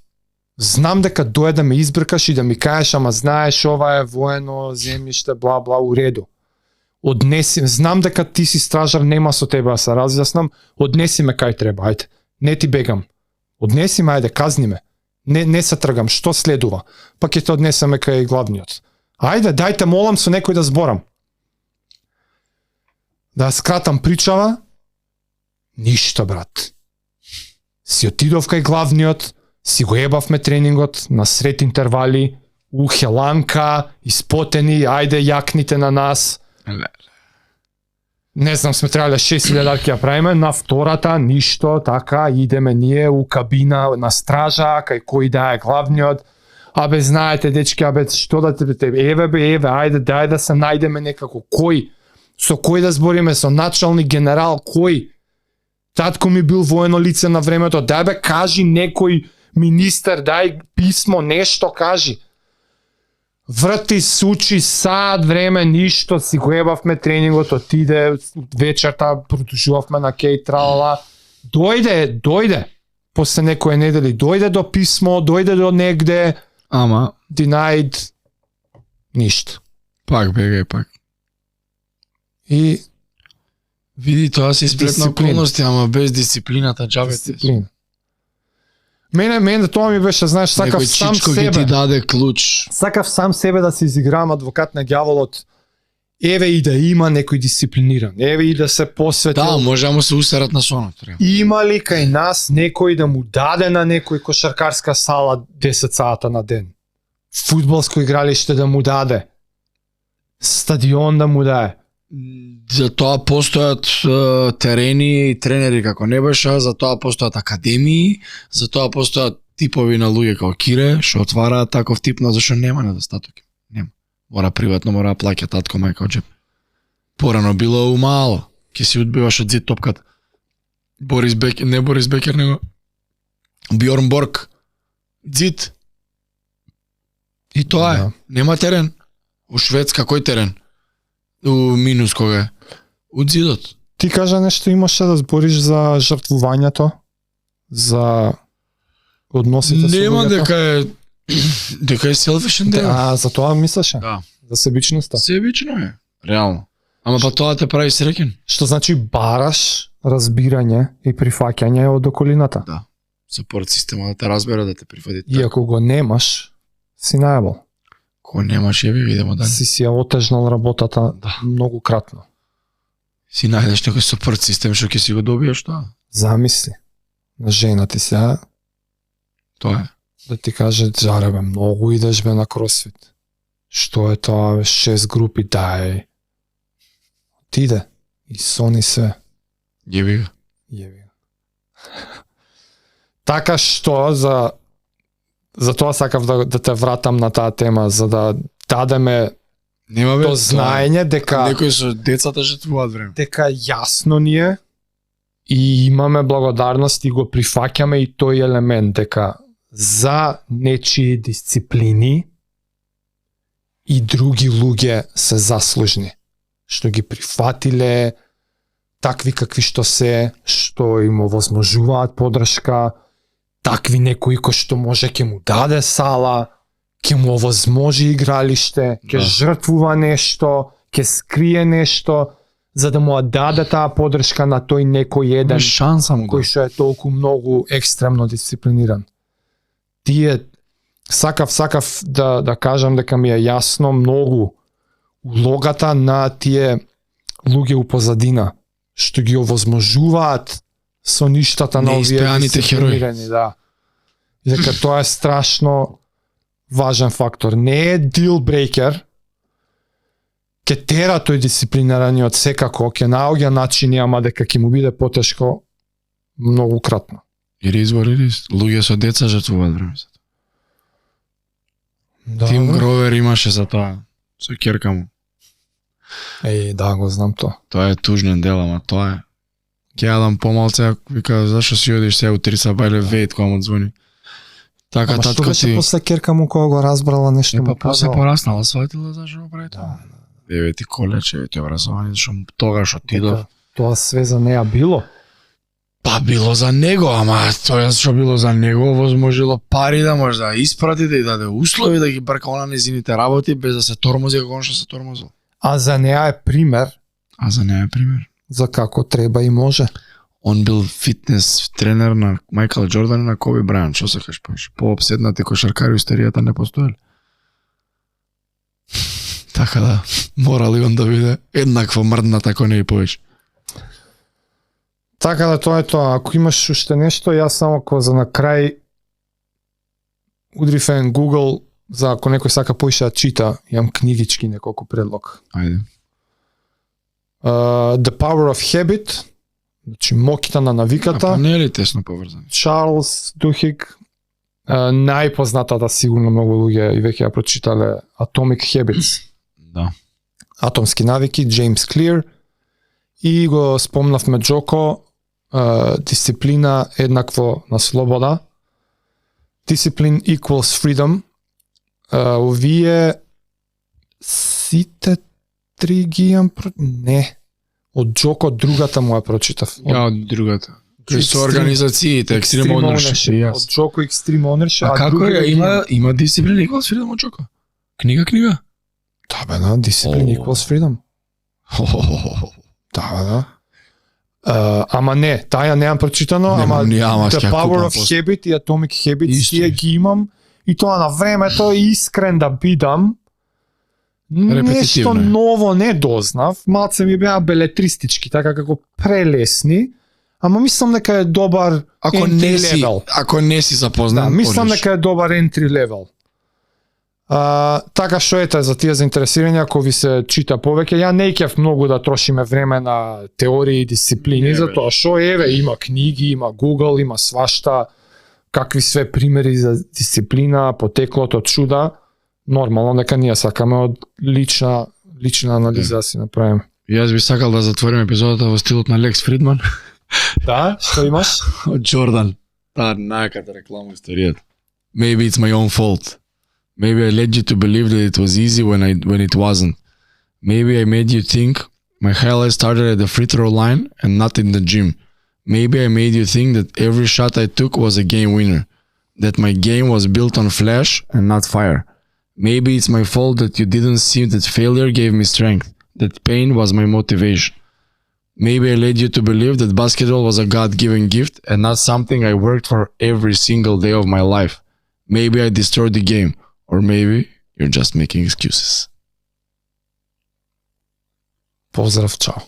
S2: Знам дека дое да ме избркаш и да ми кажеш, ама знаеш ова е воено земјиште, бла бла, у реду. Однеси, знам дека ти си стражар, нема со тебе да се разјаснам, однеси ме кај треба, ајде. Не ти бегам. Однеси ме, ајде, казни ме. Не се тргам, што следува? Па ќе те однесеме кај главниот. Ајде, дајте, молам со некој да зборам. Да скратам причава, ништо, брат. Си отидов кај главниот, си го ебавме тренингот на сред интервали, у хеланка, испотени, ајде јакните на нас. Не знам, сме требале 6000 ларки ја правиме, на втората ништо, така, идеме ние у кабина на стража, кај кој да е главниот. Абе, знаете, дечки, абе, што да те, еве, ајде, дај да се најдеме некако, кој? Со кој да збориме, со началник, генерал, кој? Татко ми бил воено лице на времето, дај бе, кажи некој министер, дај писмо, нешто кажи. Врати, сучи, сад време, ништо, си го ебавме тренингот, отиде, вечерта продолжувавме на кеј тралала. Дојде, после некоја недели, дојде до писмо, дојде до негде,
S1: Ама,
S2: denied, ништо.
S1: пак бегај пак.
S2: И
S1: Види, тоа се сплетна
S2: Дисциплина.
S1: околности, ама без дисциплината џабе.
S2: дисциплина. Мене тоа ми беше, знаеш, сакав
S1: Некој
S2: сам
S1: чичко ќе ти
S2: себе.
S1: даде клуч.
S2: Сакав сам себе да се изигравам адвокат на ѓаволот. Еве и да има некој дисциплиниран. Еве и да се посвети.
S1: Да, може да му се усерат на сонот.
S2: Има ли кај нас некој да му даде на некој кошаркарска сала 10 сата на ден? Фудбалско игралиште да му даде? Стадион да му даде?
S1: За тоа постојат терени и тренери како Небоша, за тоа постојат академии, за тоа постојат типови на луѓе како Кире, што отвараат таков тип, но зашто нема недостаток. Нема. Мора приватно, мора да плаќа татко, мајка од джеп. Порано било умало. Ке си одбиваш од зид топката. Не Борис Бекер, него Бjorn Borg. Зид. И тоа е.
S2: Да.
S1: Нема терен. У Шведска кој терен? У Минус кога е? У зидот.
S2: Ти кажа нешто имаше да збориш за жртвувањето, за односите со
S1: Нема
S2: луѓето?
S1: дека е селфишен дел.
S2: А, за тоа мислеше?
S1: Да.
S2: За себичноста.
S1: Себично е. Реално. Ама па тоа те прави среќен.
S2: Што значи бараш разбирање и прифаќање од околината.
S1: Да. Сапорт система да те разбере, да те прифати.
S2: И ако го немаш, си најабол.
S1: Кој немаш, еве видимо дали.
S2: Си ја отежнал работата многу кратно.
S1: Си најдеш некој сапорт систем што ќе си го добиеш тоа.
S2: Замисли. На жена ти сега
S1: Тоа е.
S2: да ти каже, жаре бе, многу идеш бе на кросфит. Што е тоа, бе, 6 групи, дај. Отиде. И сони се.
S1: Јеби го.
S2: Јеви. Така што за тоа сакав да те вратам на таа тема, за да дадеме
S1: Нема бе.
S2: то знаење дека
S1: Некои со децата жртвуваат време.
S2: дека јасно ни е и имаме благодарност и го прифаќаме и тој елемент дека за нечии дисциплини и други луѓе се заслужни, што ги прифатиле такви какви што се, што им овозможуваат подршка, такви некои кои што може ќе му даде сала, ќе му овозможи игралиште, ќе
S1: Да.
S2: жртвува нешто, ќе скрие нешто, за да му ја даде таа подршка на тој некој еден
S1: шанса му
S2: кој што е толку многу екстремно дисциплиниран. Тие сакав да кажам дека ми е јасно многу улогата на тие луѓе у позадина што ги овозможуваат со ништата на овие
S1: Неиспеаните
S2: дисциплинирани, да. И дека тоа е страшно важен фактор. Не е дил брейкер, ќе тера тој дисциплинираниот секако, ќе наоѓа начини, ама дека ќе му биде потешко многу кратно.
S1: Или избор, или луѓе со деца жртвуваат време.
S2: Да,
S1: Тим
S2: бе.
S1: Гровер имаше за тоа. Со ќерка му.
S2: Да, го знам тоа.
S1: Тоа е тужнен дел, ама тоа е. Ќе јадам помалце, вика, зашо си одиш сега у 3 сабајле вејт кога му звони. Така
S2: Ама што
S1: татко
S2: беше
S1: ти...
S2: после керка му кога го разбрала нешто
S1: Па
S2: му
S1: после
S2: казала?
S1: пораснала, сватила зашо го прави тоа.
S2: Да.
S1: Еве ти колеч, еве ти образование, зашо тогаш отидов.
S2: Дека Тоа све за неа било.
S1: Па било за него, ама тоа што било за него, возможило пари да може да испрати, да и даде услови да ги брка на незините работи без да се тормози како он што се тормозил.
S2: А за неа е пример
S1: А за неа е пример.
S2: за како треба и може.
S1: Он бил фитнес тренер на Майкл Джордан и на Коби Брајант, што се кажеш повеќе? Пообседнати кошаркари у историјата не постоеле. Така да, морали он да биде еднакво мрднат ако не и повеќе.
S2: Така да тоа е тоа. Ако имаш уште нешто, јас само ко за на крај удрив en Google за ако некој сака поише да чита, имам книгички неколку предлог.
S1: Ајде.
S2: The Power of Habit, значи моќта на навиката.
S1: Па не е ли тесно поврзани?
S2: Чарлс Духиг, најпознатата сигурно многу луѓе и веќе ја прочитале Atomic Habits,
S1: Да.
S2: атомски навики, Джеймс Клир, и го спомнавме Джоко, дисциплина еднакво на слобода, Discipline equals freedom. Овие Сите три ги имам не. Од Джоко другата му ја прочитав.
S1: Ја од другата. Кои со
S2: Extreme-
S1: организациите, Extreme Ownership.
S2: Од
S1: Јас.
S2: Джоко Extreme Ownership.
S1: А како
S2: другата
S1: ја
S2: ги имам.
S1: има Discipline Equals Freedom од Джоко? Книга?
S2: Да бе, да, Discipline
S1: О.
S2: Equals Freedom. Да, бе, да. Ама не, таа ја немам прочитано, ама
S1: Ама
S2: The
S1: ќе ја
S2: Power
S1: купам
S2: of
S1: после.
S2: Habit и Atomic Habits
S1: Исто,
S2: тие
S1: исто.
S2: ги имам и тоа на времето искрен да бидам. Нешто
S1: Репетитивно е.
S2: ново не дознав, малце ми беа белетристички, така како прелесни, ама мислам дека е добар
S1: Ако
S2: entry level.
S1: не си
S2: Да,
S1: запознат,
S2: мислам
S1: можеш.
S2: дека е добар entry level. Така што ете за тие заинтересирани, ако ви се чита повеќе, ја не ќев многу да трошиме време на теории и дисциплини,
S1: Не,
S2: затоа што еве има книги, има Google, има свашта, какви све примери за дисциплина, потеклото чуда, нормално нека ние сакаме од лична анализа да си направиме.
S1: Јас би сакал да затворим епизодата во стилот на Лекс Фридман
S2: Да, што имаш?
S1: од Джордан. Таа најаката реклама историјата. Maybe it's my own fault. Maybe I led you to believe that it was easy when it wasn't. Maybe I made you think my highlight started at the free throw line and not in the gym. Maybe I made you think that every shot I took was a game winner. That my game was built on flash and not fire. Maybe it's my fault that you didn't see that failure gave me strength. That pain was my motivation. Maybe I led you to believe that basketball was a God-given gift and not something I worked for every single day of my life. Maybe I destroyed the game. Or maybe you're just making excuses.
S2: Поздрав, чао.